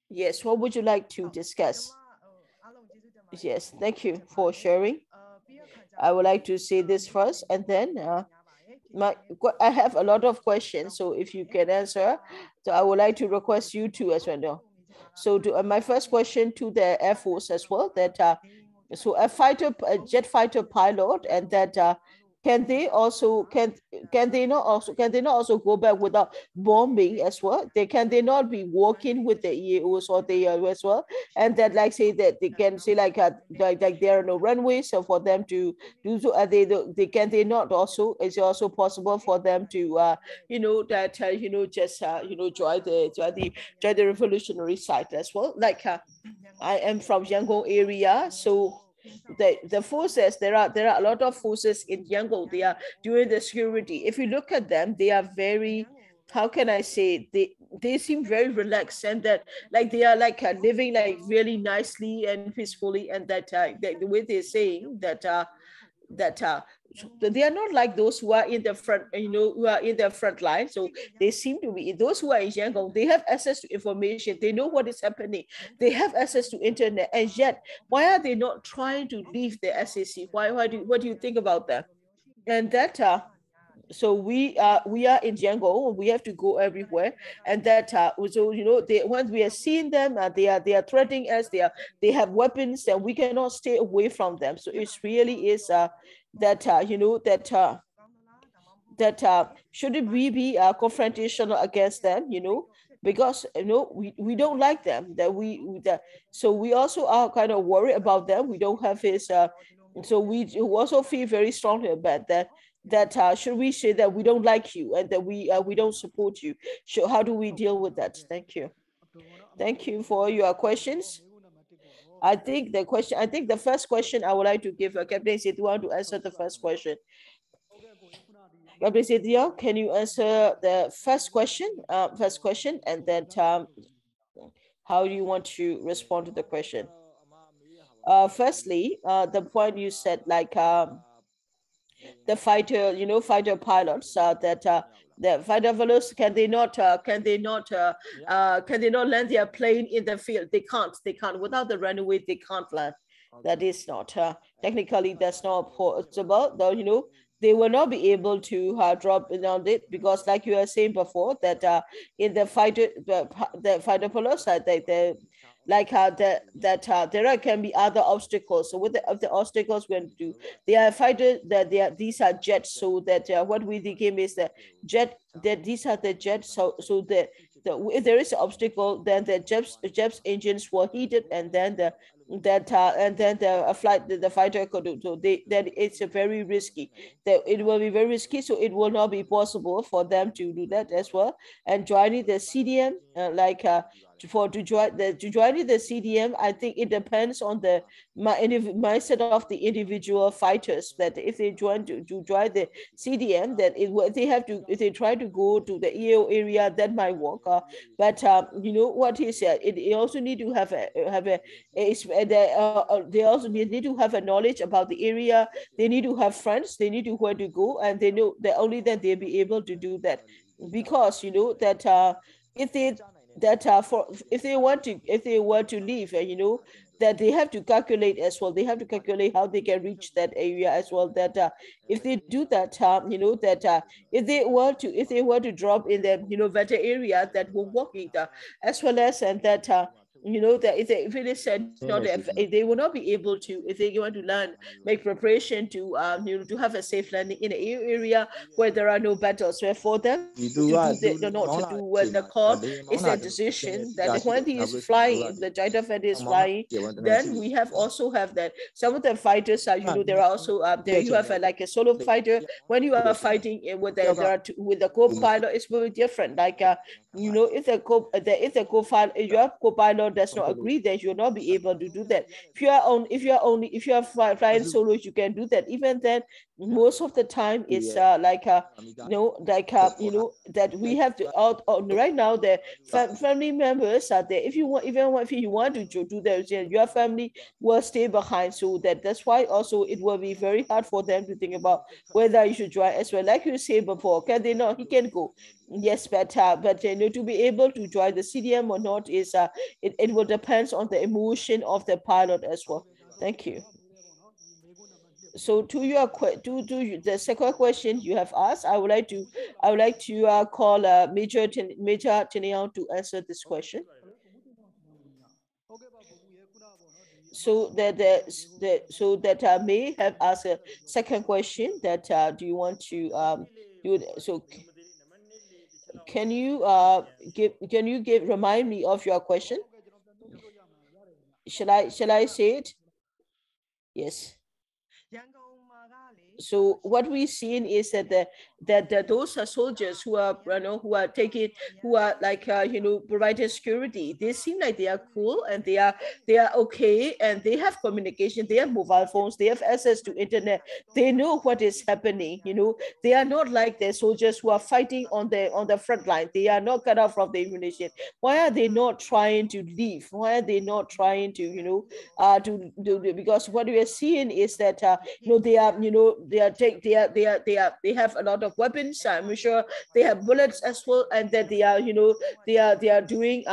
Speaker 2: Yes, what would you like to discuss? Yes, thank you for sharing. I would like to say this first, and then I have a lot of questions. So if you can answer, so I would like to request you to as well. So my first question to the Air Force as well, that so a jet fighter pilot, and that can they not also go back without bombing as well? Can they not be working with the EAOs or the as well? And that, like, say that they can say like there are no runways, so for them to do so, can they not also, is it also possible for them to just join the revolutionary side as well? Like I am from Yangon area, so the forces, there are a lot of forces in Yangon. They are doing the security. If you look at them, they are very, how can I say, they seem very relaxed, and that like they are like living like really nicely and peacefully, and that the way they're saying that they are not like those who are in the front, who are in the front line. So they seem to be, those who are in Yangon, they have access to information, they know what is happening, they have access to internet, and yet why are they not trying to leave the SAC? What do you think about that? And that so we are in Yangon, we have to go everywhere, and that so once we are seeing them, they are threatening us, they have weapons, and we cannot stay away from them. So it really is shouldn't we be confrontational against them, because we don't like them, so we also are kind of worried about them. We don't have his so we also feel very strongly about that should we say that we don't like you, and that we don't support you? So how do we deal with that? Thank you for your questions. I think the first question I would like to give Captain Setuan to answer the first question. Captain Setuan, can you answer the first question? And then how do you want to respond to the question? Firstly, the point you said, like the fighter pilots, that the fighter pilots, can they not land their plane in the field? They can't without the runway. They can't land. That is not technically, that's not possible. Though they will not be able to drop on it, because like you were saying before, that in the fighter polar side, there can be other obstacles. So with the obstacles we're going to do, they are fighter that these are jets. So that what we became is that these are the jets. So if there is an obstacle, then the jets engines were heated, and then the fighter could do. So that it's a very risky. That it will be very risky. So it will not be possible for them to do that as well. And joining the CDM, to join the CDM, I think it depends on the mindset of the individual fighters. That if they join to join the CDM, that if they try to go to the EO area, that might work. But you know what he said. It also need to have they also need to have a knowledge about the area. They need to have friends. They need to where to go, and they know that only then they'll be able to do that. Because you know that if they want to leave, you know, that they have to calculate as well. They have to calculate how they can reach that area as well. That if they do that, you know, that if they were to drop in the, you know, better area, that will work either, as well as, and that you know, that if it is said not, if they will not be able to, if they want to learn, make preparation to you know, to have a safe landing in an area where there are no battles. So for them to do that, not to do what the call is a decision, that when he is flying, the Jita fighter is flying, then we also have that some of the fighters are, you know, there are also there you have like a solo fighter. When you are fighting with with the co-pilot, it's very different. Like you know, if the co-pilot, if your co-pilot does not agree, then you'll not be able to do that. If you are flying solo, you can do that. Even then, most of the time it's you know, you know, that we have to right now the family members are there. If you want, if you want to do that, your family will stay behind. So that's why also it will be very hard for them to think about whether you should join as well. Like you say before, can they not? He can go. Yes, but you know, to be able to join the CDM or not is it will depends on the emotion of the pilot as well. Thank you. So to your to the second question you have asked, I would like to call Major Tinyao to answer this question. So that May have asked a second question. That do you want to do it? So can you remind me of your question? Shall I say it? Yes. So what we've seen is that those are soldiers who are, you know, who are like you know, providing security. They seem like they are cool, and they are okay, and they have communication. They have mobile phones. They have access to internet. They know what is happening. You know, they are not like the soldiers who are fighting on the front line. They are not cut off from the ammunition. Why are they not trying to leave? Why are they not trying to, you know, because what we are seeing is that you know, they are, you know, they have a lot of weapons. I'm sure they have bullets as well, and that they are, you know, they are doing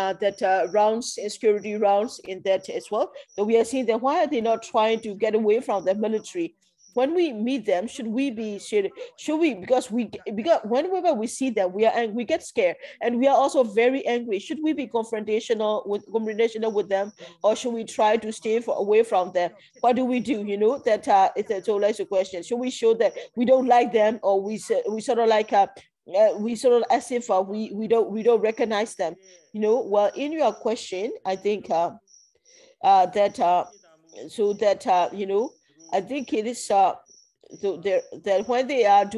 Speaker 2: rounds, security rounds in that as well. So we are seeing that why are they not trying to get away from the military? When we meet them, should we because whenever we see them, we get scared, and we are also very angry. Should we be confrontational with them, or should we try to stay away from them? What do we do? You know, that it's always a question. Should we show that we don't like them, or we sort of like we sort of as if we don't recognize them? You know, well, in your question, I think you know, I think it is so that when they are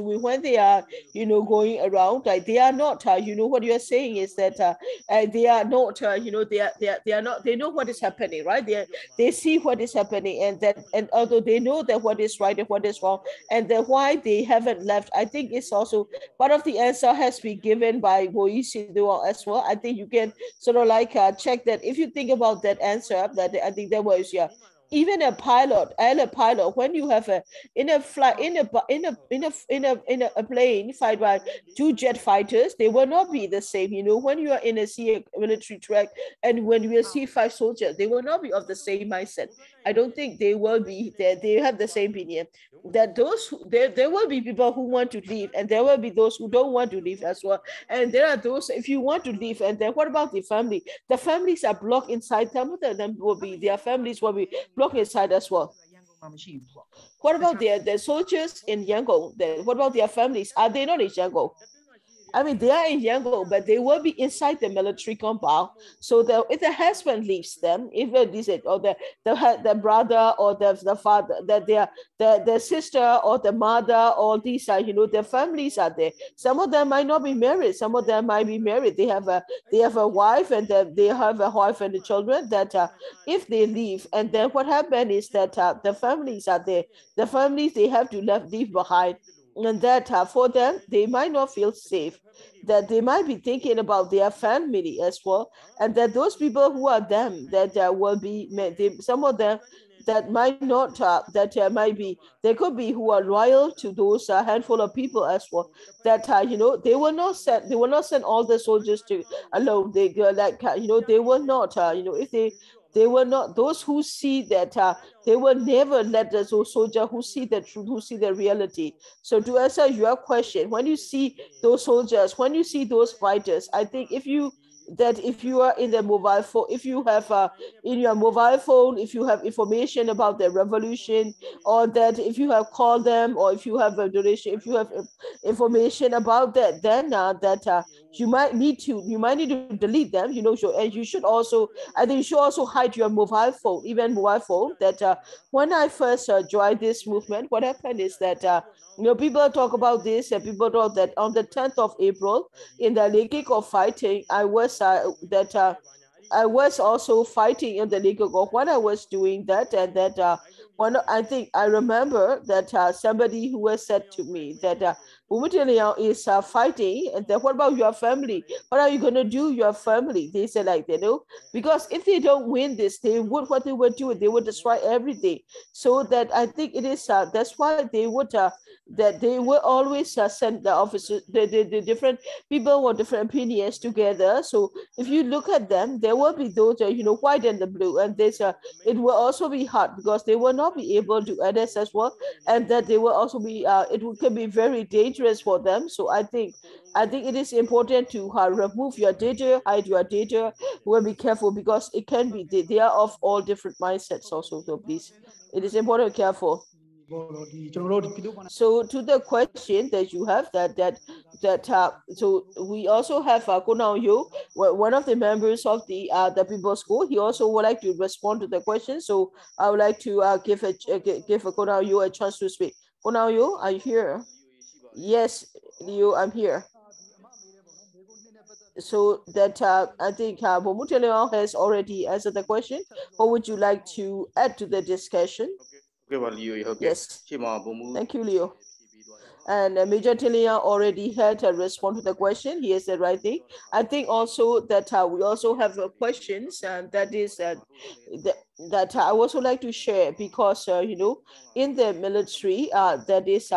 Speaker 2: you know, going around, like they are not you know, what you are saying is that they are not you know, they are not, they know what is happening, right? They see what is happening, and although they know that what is right and what is wrong, and then why they haven't left, I think it's also part of the answer has been given by Moisido as well. I think you can sort of like check that. If you think about that answer, that I think that was, yeah, even a pilot, when you have a plane fight by two jet fighters, they will not be the same. You know, when you are in a military track, and when you see 5 soldiers, they will not be of the same mindset. I don't think they will be there. They have the same opinion that there will be people who want to leave, and there will be those who don't want to leave as well. And there are those, if you want to leave, and then what about the family? The families are blocked inside. Some of them will be, their families will be blocked inside as well. What about the soldiers in Yangon? What about their families? Are they not in Yangon? I mean, they are in Yangon, but they will be inside the military compound. So if the husband leaves them, if it or the brother or the father, that the sister or the mother, all these are, their families are there. Some of them might not be married. Some of them might be married. They have a wife, and they have a wife and the children. That if they leave, and then what happened is that the families are there. The families, they have to leave behind. And that for them, they might not feel safe, that they might be thinking about their family as well, and that those people who are them, that will be, some of them that might not, might be, they could be who are loyal to those handful of people as well, that they will not send all the soldiers to alone. They they will not, if they will not, those who see that they will never let the soldier who see the truth, who see the reality. So to answer your question, when you see those soldiers, when you see those fighters, I think if you are in the mobile phone, if you have in your mobile phone, if you have information about the revolution, or that if you have called them, or if you have a donation, if you have information about that, then you might need to delete them, and you should also, I think you should also hide your mobile phone, even mobile phone. That when I first joined this movement, what happened is that people talk about this, and people talk that on the 10th of April, in the League of Fighting, I was I was also fighting in the League of when I was doing that, and that one, I think I remember that somebody who has said to me that Umuteliao is fighting, and then what about your family? What are you going to do, your family? They said like, because if they don't win this, what they would do, they would destroy everything. So that I think it is, that's why they would, that they will always send the officers, the different people with different opinions together. So if you look at them, there will be those, white and the blue, and this, it will also be hard because they will not be able to edit as well, and that they will also be, can be very dangerous for them. So I think it is important to remove your data, hide your data. We'll be careful because it can be, they are of all different mindsets also. So please, it is important to be careful. So to the question that you have, so we also have Kunal Yu, one of the members of the People's School. He also would like to respond to the question. So I would like to give Kunal Yu a chance to speak. Kunal Yu, are you here? Yes, Liu, I'm here. So that I think Bomuteleon has already answered the question. What would you like to add to the discussion? Yes. Thank you, Leo. And Major Tilia already had a response to the question. He has the right thing. I think also that we also have questions, and that is that I also like to share because in the military that is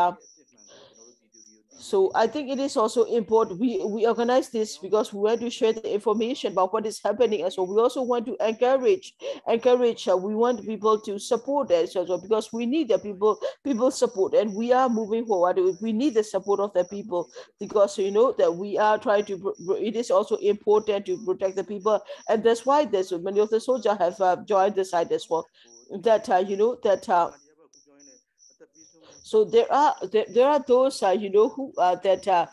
Speaker 2: so I think it is also important. We organize this because we want to share the information about what is happening as well. We also want to encourage. We want people to support us as well, because we need the people support, and we are moving forward. We need the support of the people, because that we are trying to. It is also important to protect the people, and that's why there's many of the soldiers have joined the side as well. That so there are those who that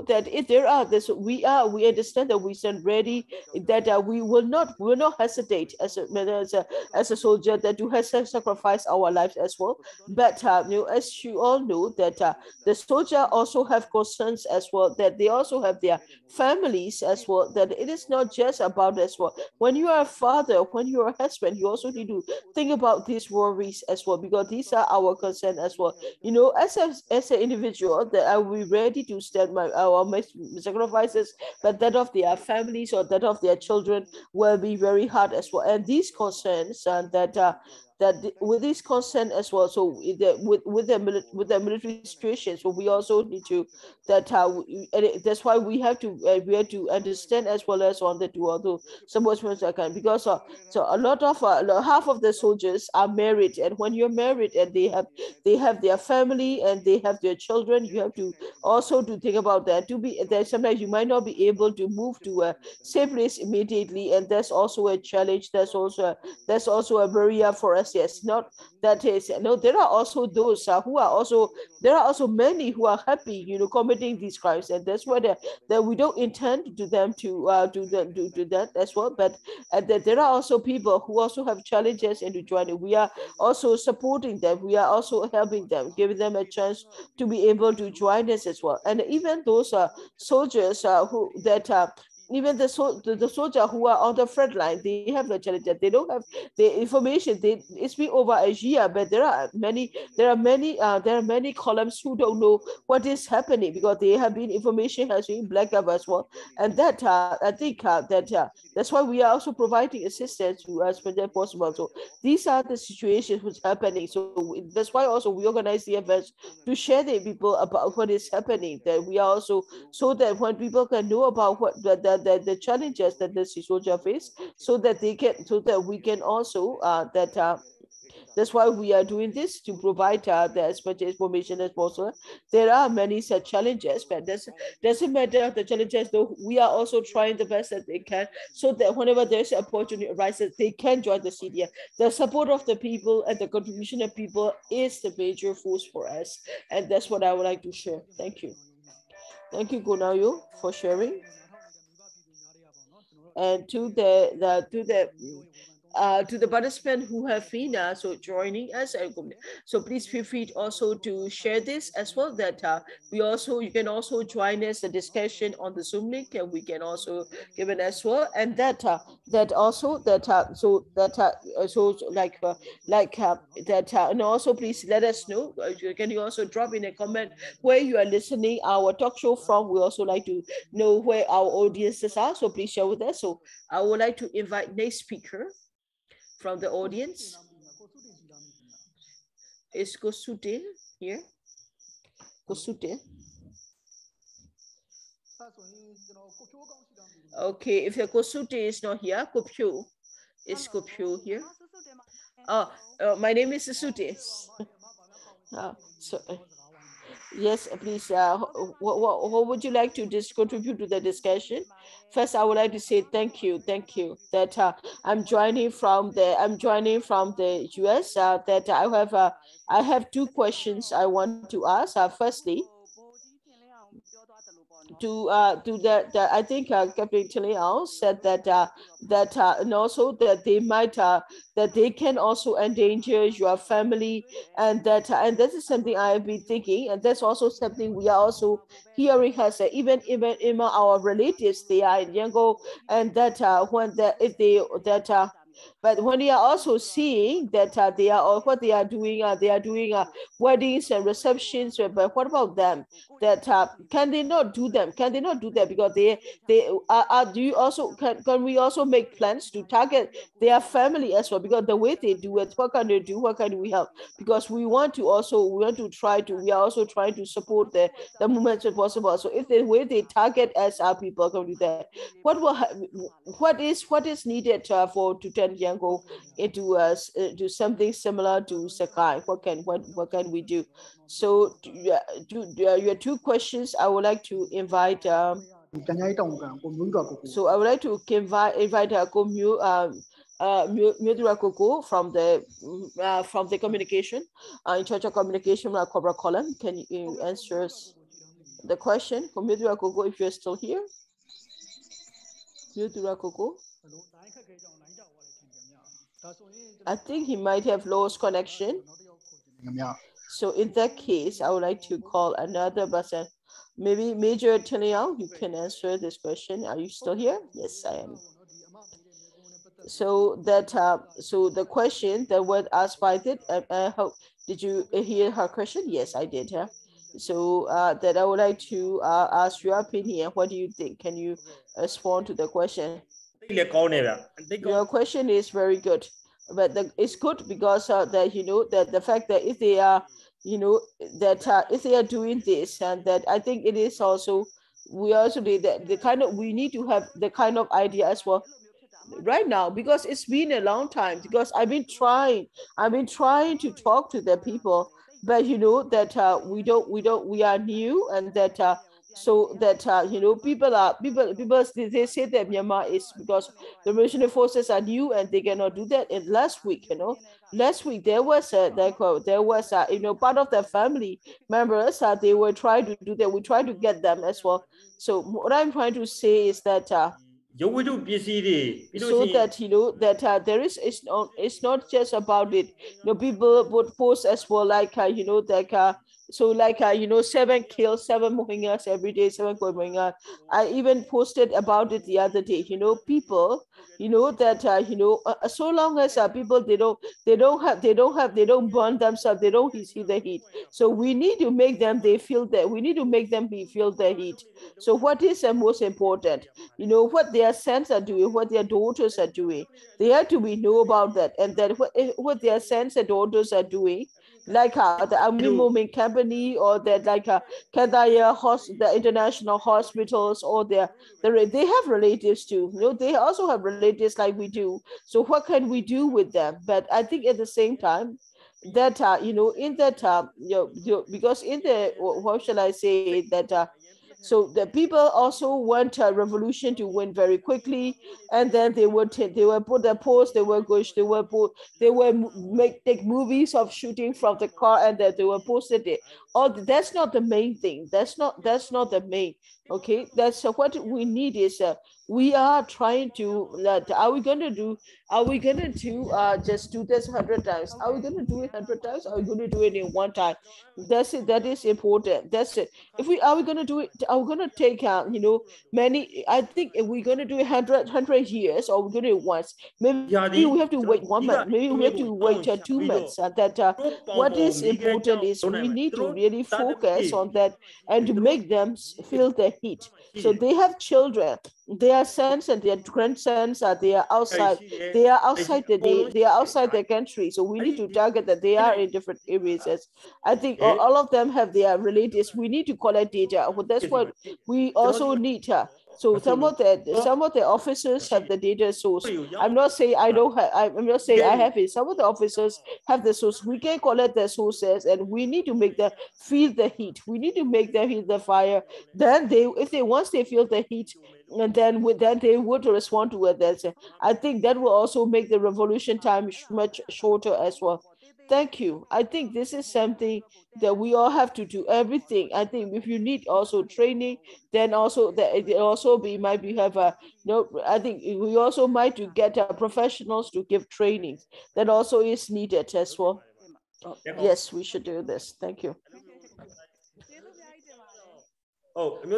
Speaker 2: that if there are this, we understand that we stand ready, that we will not hesitate as a soldier, that to have sacrificed our lives as well. But as you all know, that the soldier also have concerns as well, that they also have their families as well, that it is not just about as well. When you are a father, when you are a husband, you also need to think about these worries as well, because these are our concern as well. As an individual, that I will be ready to stand our sacrifices, but that of their families or that of their children will be very hard as well. And these concerns, and that that with this consent as well. So with the military situation, so we also need to that's why we have to understand as well as on the two other submerged account, because so a lot of half of the soldiers are married, and when you're married and they have their family and they have their children, you have to also to think about that. To be there, sometimes you might not be able to move to a safe place immediately, and that's also a challenge. That's also a barrier for us. Yes, not that is no. There are also those who are also there are also many who are happy, committing these crimes, and that's why that we don't intend to them to do that as well. But that there are also people who also have challenges into joining. We are also supporting them. We are also helping them, giving them a chance to be able to join us as well. And even those soldiers who that even the soldier who are on the front line, they have the challenge that they don't have the information. It's been over a year, but there are many columns who don't know what is happening, because they have been information has been blacked out as well. And that I think that's why we are also providing assistance to as much as possible. So these are the situations which happening. So that's why also we organize the events to share the people about what is happening. That we are also, so that when people can know about what the challenges that the soldier face, so that we can also that's why we are doing this, to provide as much information as possible. There are many such challenges, but doesn't matter the challenges, though we are also trying the best that they can, so that whenever there's an opportunity arises, they can join the CDM. The support of the people and the contribution of people is the major force for us, and that's what I would like to share. Thank you. Thank you, Gunayo, for sharing. And to the participants who have been so joining us, so please feel free also to share this as well, that you can also join us the discussion on the Zoom link, and we can also give it as well. And and also please let us know. Can you also drop in a comment where you are listening our talk show from? We also like to know where our audiences are, so please share with us. So I would like to invite next speaker from the audience. Is Kosute here? Kosute. Okay, if the Kosute is not here, Kopyo. Is Kopyo here? My name is Sute. Yes, please. What would you like to contribute to the discussion? First, I would like to say thank you that I'm joining from the US. That I have two questions I want to ask. Firstly, I think Captain Tiliao said that and also that they might that they can also endanger your family, and this is something I have been thinking, and that's also something we are also hearing has even our relatives, they are in Yango, and that when that if they that but when they are also seeing that they are what they are doing weddings and receptions, but what about them? That can they not do them? Can they not do that? Because they do you also can we also make plans to target their family as well? Because the way they do it, what can they do? What can we help? Because we are also trying to support the movements if possible. So if the way they target us our people can do that, what is needed for to turn Yango into do something similar to Sakai? What can we do? So your two questions, I would like to invite. So I would like to invite Moderator Coco from the communication, in charge of communication, Cobra Column. Can you answer the question for Moderator Coco if you're still here? Moderator Coco. I think he might have lost connection. So in that case, I would like to call another person. Maybe Major Tiliao, you can answer this question. Are you still here? Yes, I am. So so the question that was asked by did you hear her question? Yes, I did. So that I would like to ask your opinion. What do you think? Can you respond to the question? Your question is very good. but it's good because that that the fact that if they are that if they are doing this, and that I think it is also we also need that the kind of we need to have the kind of idea as well right now, because it's been a long time, because I've been trying to talk to the people, but that we are new, and that so that people they say that Myanmar is because the revolutionary forces are new and they cannot do that. And last week there was part of the family members they were trying to do that. We tried to get them as well. So what I'm trying to say is that so that that there is it's not just about it. People would post as well, like so like 7 kills, 7 Rohingyas every day, 7 Rohingyas. I even posted about it the other day. People that so long as people they don't burn themselves, they don't see the heat. So we need to make them feel the heat. So what is the most important? What their sons are doing, what their daughters are doing. They have to know about that, and that what their sons and daughters are doing, like the Amimomin company, or that like Kadaya the international hospitals, or they have relatives too. They also have relatives like we do. So what can we do with them? But I think at the same time that in that because in the what shall I say that so the people also want a revolution to win very quickly, and then they would put a post, they will take movies of shooting from the car, and then they will post it. That's not the main thing. That's not the main. Okay, that's what we need is we are trying to that. Are we going to just do this 100 times? Are we going to do it 100 times? Or are we going to do it in one time? That's it. That is important. That's it. If we are we going to do it, are we going to take many? I think if we're going to do it 100 years, or we're going to do it once, maybe we have to wait 1 month, maybe we have to wait 2 months. That what is important is we need to really focus on that and to make them feel the heat. So they have children, their sons and their grandsons they are outside the country. So we need to target that they are in different areas. I think all of them have their relatives. We need to collect data. That's what we also need. So some of the officers have the data source. I'm not saying I don't have. I'm not saying I have it. Some of the officers have the source. We can collect the sources, and we need to make them feel the heat. We need to make them feel the fire. Then once they feel the heat, and then they would respond to it. I think that will also make the revolution time much shorter as well. Thank you. I think this is something that we all have to do. Everything. I think if you need also training, then also that it also might be have a I think we also might to get professionals to give trainings. That also is needed as well. Yes, we should do this. Thank you.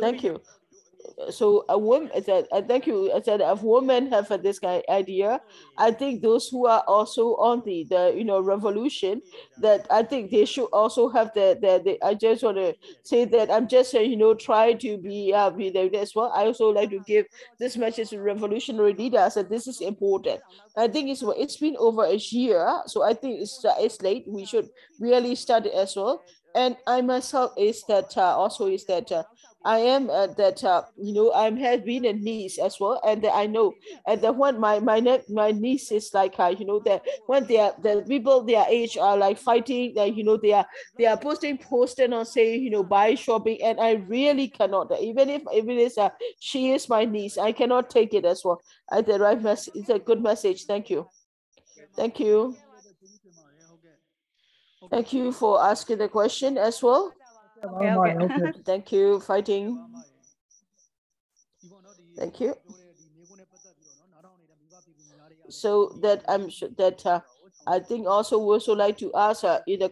Speaker 2: Thank you. So a woman thank you. I said if women have this kind of idea, I think those who are also on the revolution, that I think they should also have the I just want to say that I'm just try to be there as well. I also like to give this message to revolutionary leaders that this is important. I think it's been over a year, so I think it's late. We should really start it as well. And I myself is that also is that I am I'm have been a niece as well, and I know, and the when my niece is like that when the people their age are like fighting, that they are posting poster on saying buy shopping, and I really cannot, even if it is she is my niece, I cannot take it as well. The right message, it's a good message. Thank you. Thank you. Thank you for asking the question as well.
Speaker 4: Okay.
Speaker 2: Thank you, fighting. Thank you. So that I'm sure that I think also we also like to ask in the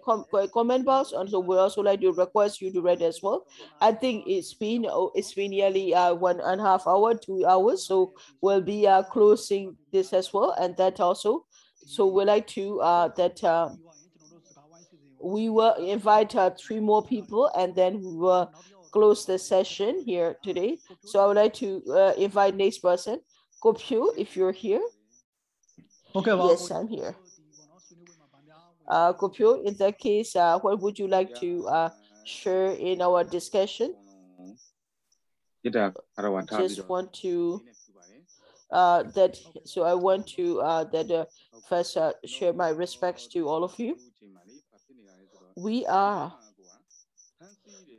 Speaker 2: comment box, and so we also like to request you to read as well. I think it's been nearly 1.5 hours, 2 hours, so we'll be closing this as well, and that also. So we like to we will invite 3 more people, and then we will close the session here today. So I would like to invite next person, Kopyu, if you're here.
Speaker 1: Okay.
Speaker 2: Yes, I'm here. Kopyo, in that case, what would you like to share in our discussion? Just want to so I want to first share my respects to all of you. We are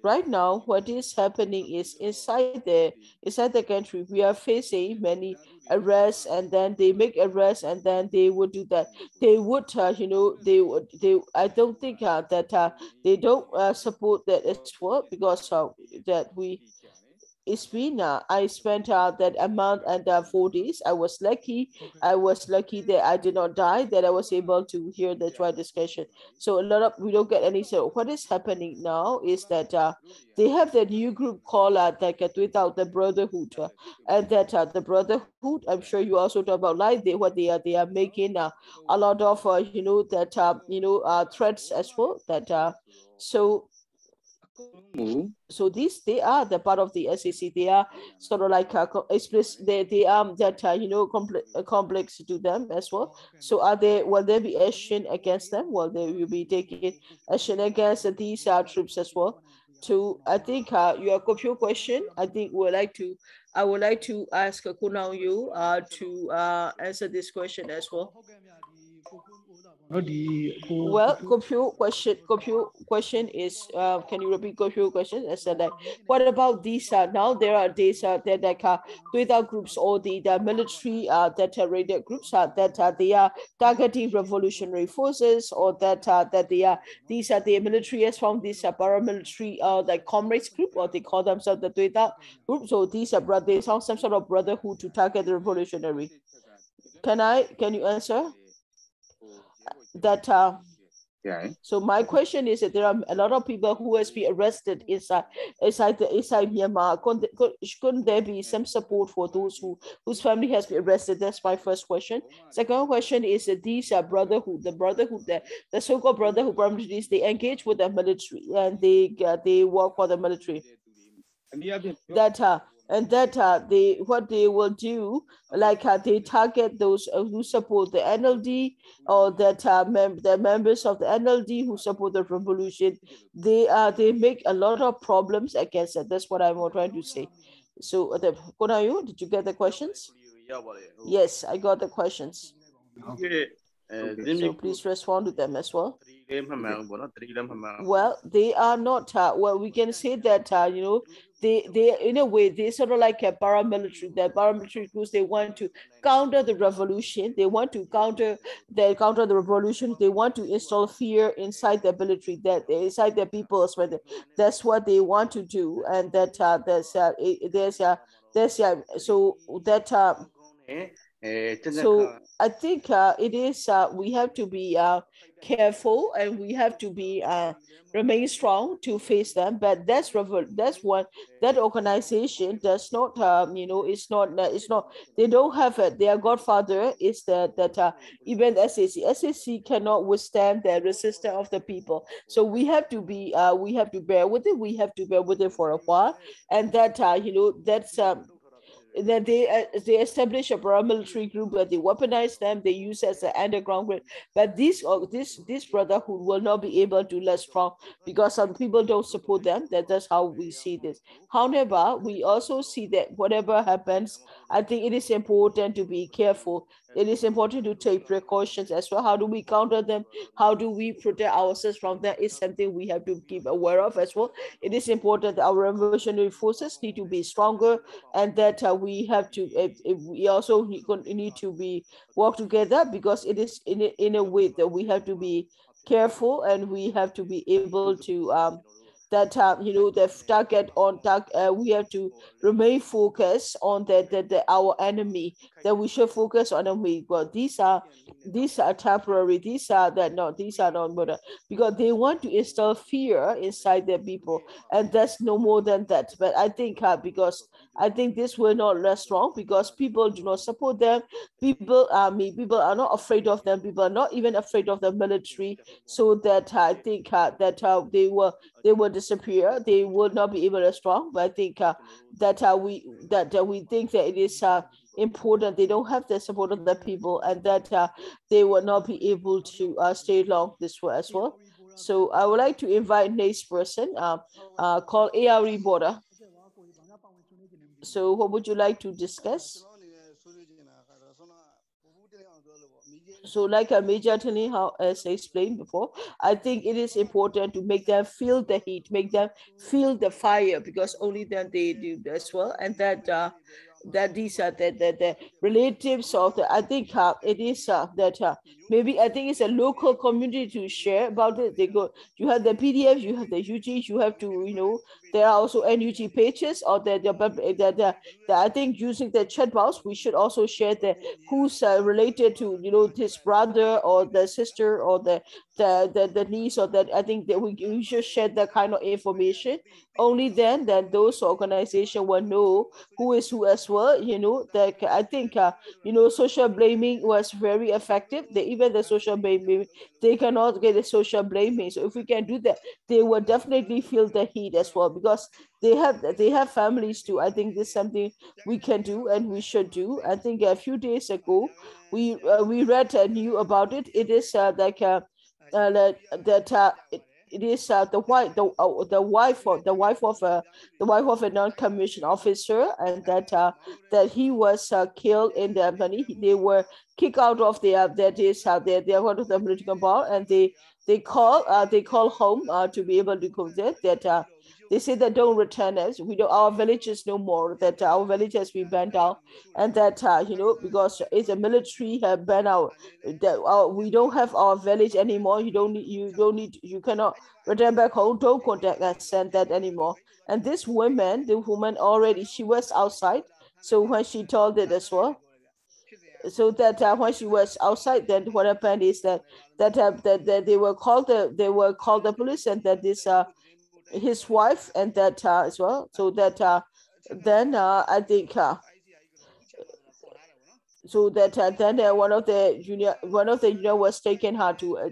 Speaker 2: right now, what is happening is inside the country, we are facing many arrests, and then they make arrests, and then they would do that. They would, I don't think that they don't support that as well, because that it's been I spent that amount and 4 days. I was lucky that I did not die, that I was able to hear the trial discussion. So a lot of we don't get any. So what is happening now is that they have that new group called without the brotherhood, and that the brotherhood, I'm sure you also talk about, like they are making a lot of threats as well, that so these, they are the part of the SAC. They are sort of like they that complex to them as well. So will there be action against them? Well, they will be taking action against these troops as well. To I think your question, I think I would like to ask Kunal you to answer this question as well. Well, question is, can you repeat question? I said that. What about these? Now there are these that like without groups, or the military that are raided groups that they are targeting revolutionary forces, or that they are these are the military has found this paramilitary like comrades group, or they call themselves the Tuita group. So these are they sound some sort of brotherhood to target the revolutionary. Can you answer that? So my question is that there are a lot of people who has been arrested inside Myanmar. Couldn't there be some support for those whose family has been arrested? That's my first question. Second question is that these are the so-called brotherhood paramilitaries, they engage with the military, and they work for the military. What they will do, like they target those who support the NLD, or that the members of the NLD who support the revolution. They make a lot of problems against it. That's what I'm trying to say. So Konayo, did you get the questions? Yes, I got the questions. Okay. So please respond to them as well. Well, they are not. Well, we can say that they in a way they sort of like a paramilitary. The paramilitary groups, they want to counter the revolution. They want to counter the revolution. They want to install fear inside the military, that inside the people as well. That's what they want to do, and that so I think it is we have to be careful, and we have to be remain strong to face them. But that's what that organization does not it's not they don't have it. Their godfather is that even SAC cannot withstand the resistance of the people. So we have to be we have to bear with it. We have to bear with it for a while, and that that's that they establish a paramilitary group, where they weaponize them, they use as an underground group. But this brotherhood will not be able to last strong, because some people don't support them. That's how we see this. However, we also see that whatever happens, I think it is important to be careful. It is important to take precautions as well. How do we counter them? How do we protect ourselves from them? Is something we have to keep aware of as well. It is important that our revolutionary forces need to be stronger, and that we have to we also need to be work together, because it is in a way that we have to be careful, and we have to be able to the target on we have to remain focused on our enemy, that we should focus on them. Well, these are temporary, these are not murder, because they want to instill fear inside their people, and that's no more than that. But I think because I think this will not last long, because people do not support them. People are not afraid of them. People are not even afraid of the military. So that I think that they will disappear. They will not be able to strong. But I think that we think that it is important. They don't have the support of the people, and that they will not be able to stay long this way as well. So I would like to invite next person called ARE Border. So what would you like to discuss? So like Major Tony as I explained before, I think it is important to make them feel the heat, make them feel the fire, because only then they do as well. And that these are the relatives of the, I think it is that maybe I think it's a local community to share about it. They go, you have the PDF, you have the UG, you have to, you know, there are also NUG pages, or that I think using the chat box, we should also share the who's related to, you know, his brother or the sister or the niece, or that I think that we should share that kind of information. Only then that those organizations will know who is who as well. You know, that I think you know, social blaming was very effective. Even the social blaming, they cannot get the social blaming. So if we can do that, they will definitely feel the heat as well, because they have families too. I think this is something we can do and we should do. I think a few days ago we read knew about it. It is it is the wife of a non-commissioned officer, and that he was killed in the money. They were kicked out of their they're out of the political bar, and they call home to be able to go there. That they say that don't return us. We don't, our villages no more. That our village has been banned out, and that you know, because it's a military have banned out. That we don't have our village anymore. You cannot return back home. Don't contact us, send that anymore. And this woman, the woman already, she was outside. So when she told it as well, so that when she was outside, then what happened is that they were called the police, and that this his wife, and that as well. So that then I think so that then one of the junior was taken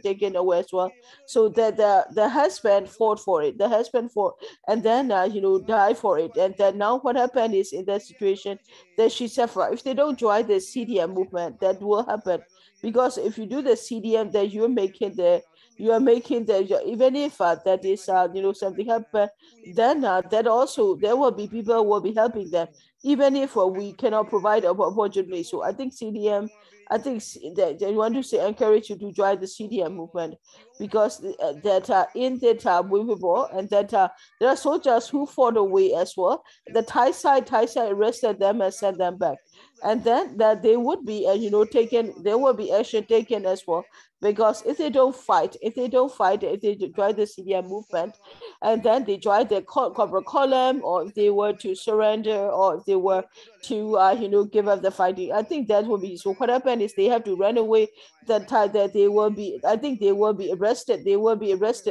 Speaker 2: taken away as well. So that the husband fought for it. The husband fought, and then you know, died for it. And then now what happened is, in that situation, that she suffer. If they don't join the CDM movement, that will happen. Because if you do the CDM, then you are making the, even if that is you know, something happen, then that also there will be people who will be helping them, even if we cannot provide opportunity. So I think CDM, I think that they want to say encourage you to join the CDM movement, because that in that movable, and that there are soldiers who fought away as well. The Thai side arrested them and sent them back, and then that they would be you know, taken. There will be action taken as well, because if they don't fight, if they join the CDM movement, and then they join the Cobra Column, or if they were to surrender, or if they were to you know, give up the fighting, I think that will be. So what happened is they have to run away. That time that they will be, I think they will be arrested.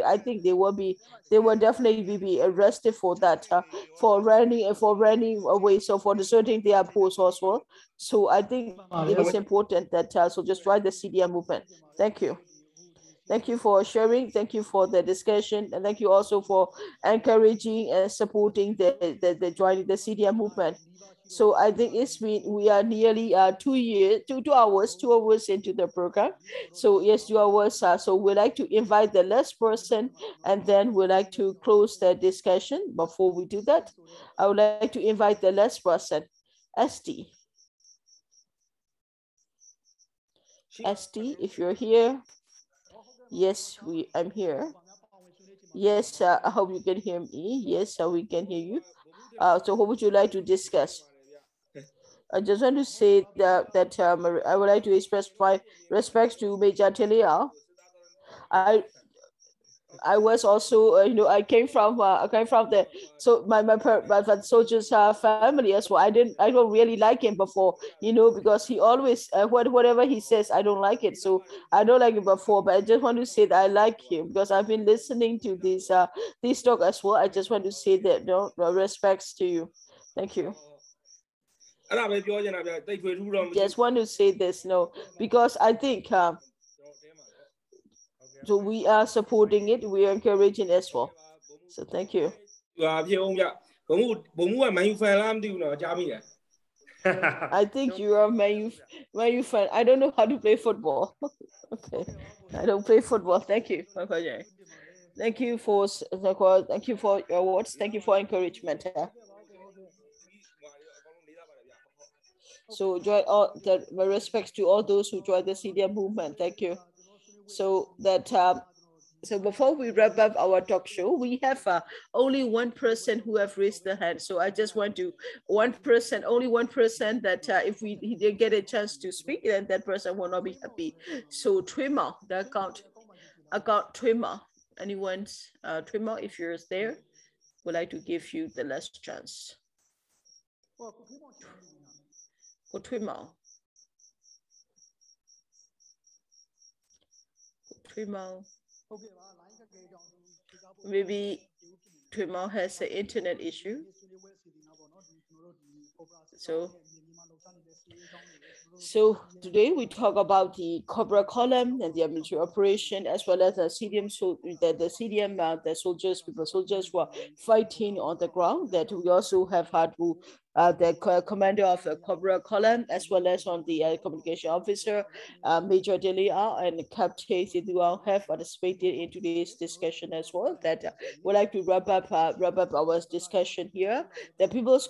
Speaker 2: I think they will definitely be arrested for that, for running away. So for deserting their post as well. So I think it is important that so just try the CDM movement. Thank you. Thank you for sharing. Thank you for the discussion. And thank you also for encouraging and supporting the joining the CDM movement. So I think we are nearly 2 hours into the program. So yes, 2 hours. So we'd like to invite the last person, and then we'd like to close the discussion. Before we do that, I would like to invite the last person, ST. ST, if you're here. Yes, I'm here. Yes, I hope you can hear me. Yes, we can hear you. So what would you like to discuss? I just want to say that I would like to express my respects to Major Telia. I was also, you know, I came from the, so my soldier's family as well. I don't really like him before, you know, because he always, whatever he says, I don't like it. So I don't like it before, but I just want to say that I like him, because I've been listening to this talk as well. I just want to say that, no respects to you. Thank you. Just want to say this, no, because I think, so we are supporting it, we are encouraging as well. So thank you. I think you are Man U fan. I don't know how to play football. Okay, I don't play football. Thank you. Thank you for your words. Thank you for encouragement. So join all that. My respects to all those who joined the CDM movement. Thank you. So that so before we wrap up our talk show, we have only one person who have raised the hand. So I just want to only one person that if he didn't get a chance to speak, then that person will not be happy. So Twima, the account Twima, anyone's Twima, if you're there, would like to give you the last chance. For Twima. Maybe Twima has an internet issue. So today we talk about the Cobra Column and the military operation, as well as the CDM, the soldiers who are fighting on the ground. That we also have had to the commander of the Cobra Column, as well as on the communication officer, Major Delia and Captain Thura have participated in today's discussion as well. That we'd like to wrap up our discussion here. The People's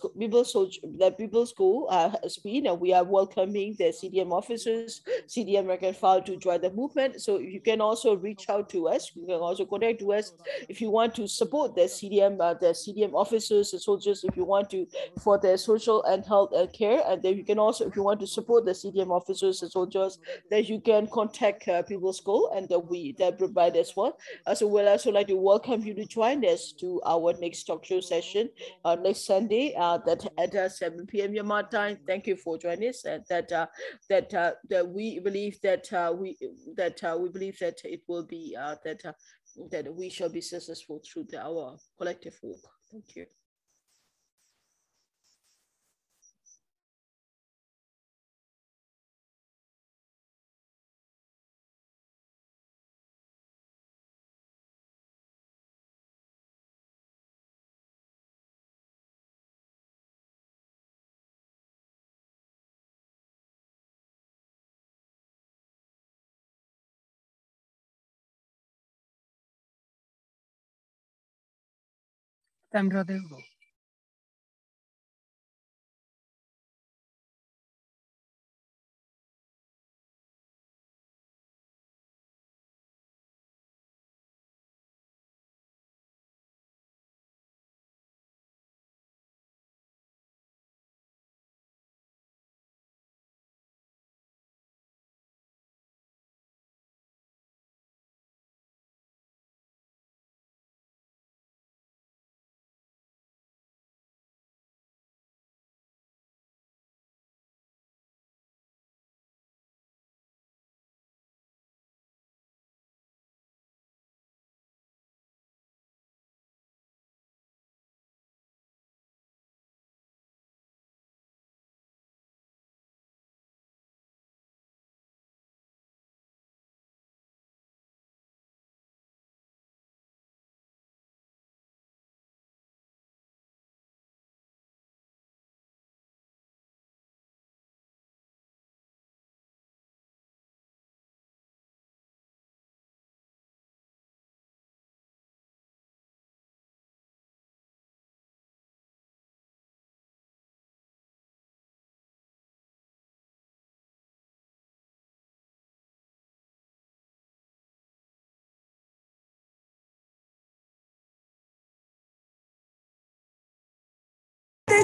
Speaker 2: School has been, and we are welcoming the CDM officers, CDM rank and file to join the movement. So you can also reach out to us. You can also connect to us if you want to support the CDM officers and soldiers. If you want to for their social and health and care, and then you can also, if you want to support the CDM officers and soldiers, then you can contact People's School, and we provide as well. So we'd also like to welcome you to join us to our next talk show session next Sunday that at 7 p.m. Myanmar time. Thank you for joining us, and that we believe that it will be that we shall be successful through our collective work. Thank you.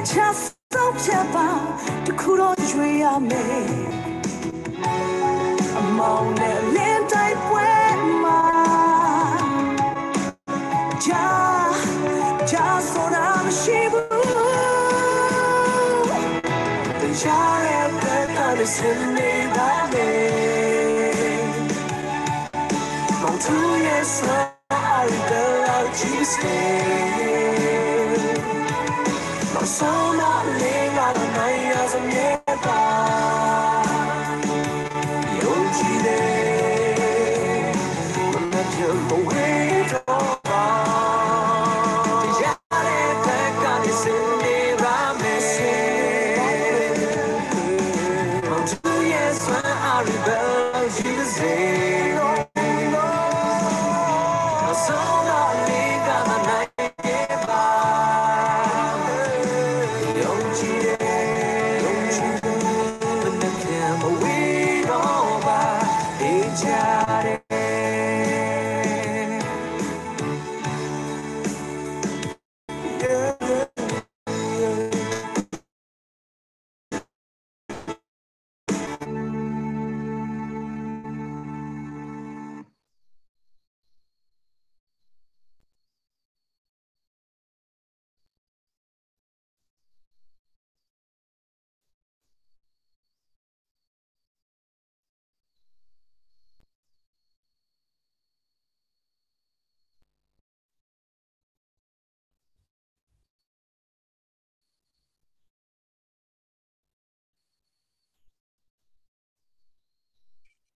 Speaker 4: Just so to cool on me. Among the land type where just so I'm shibu. The jar that is in me that day. Long 2 years, so I will stay. So not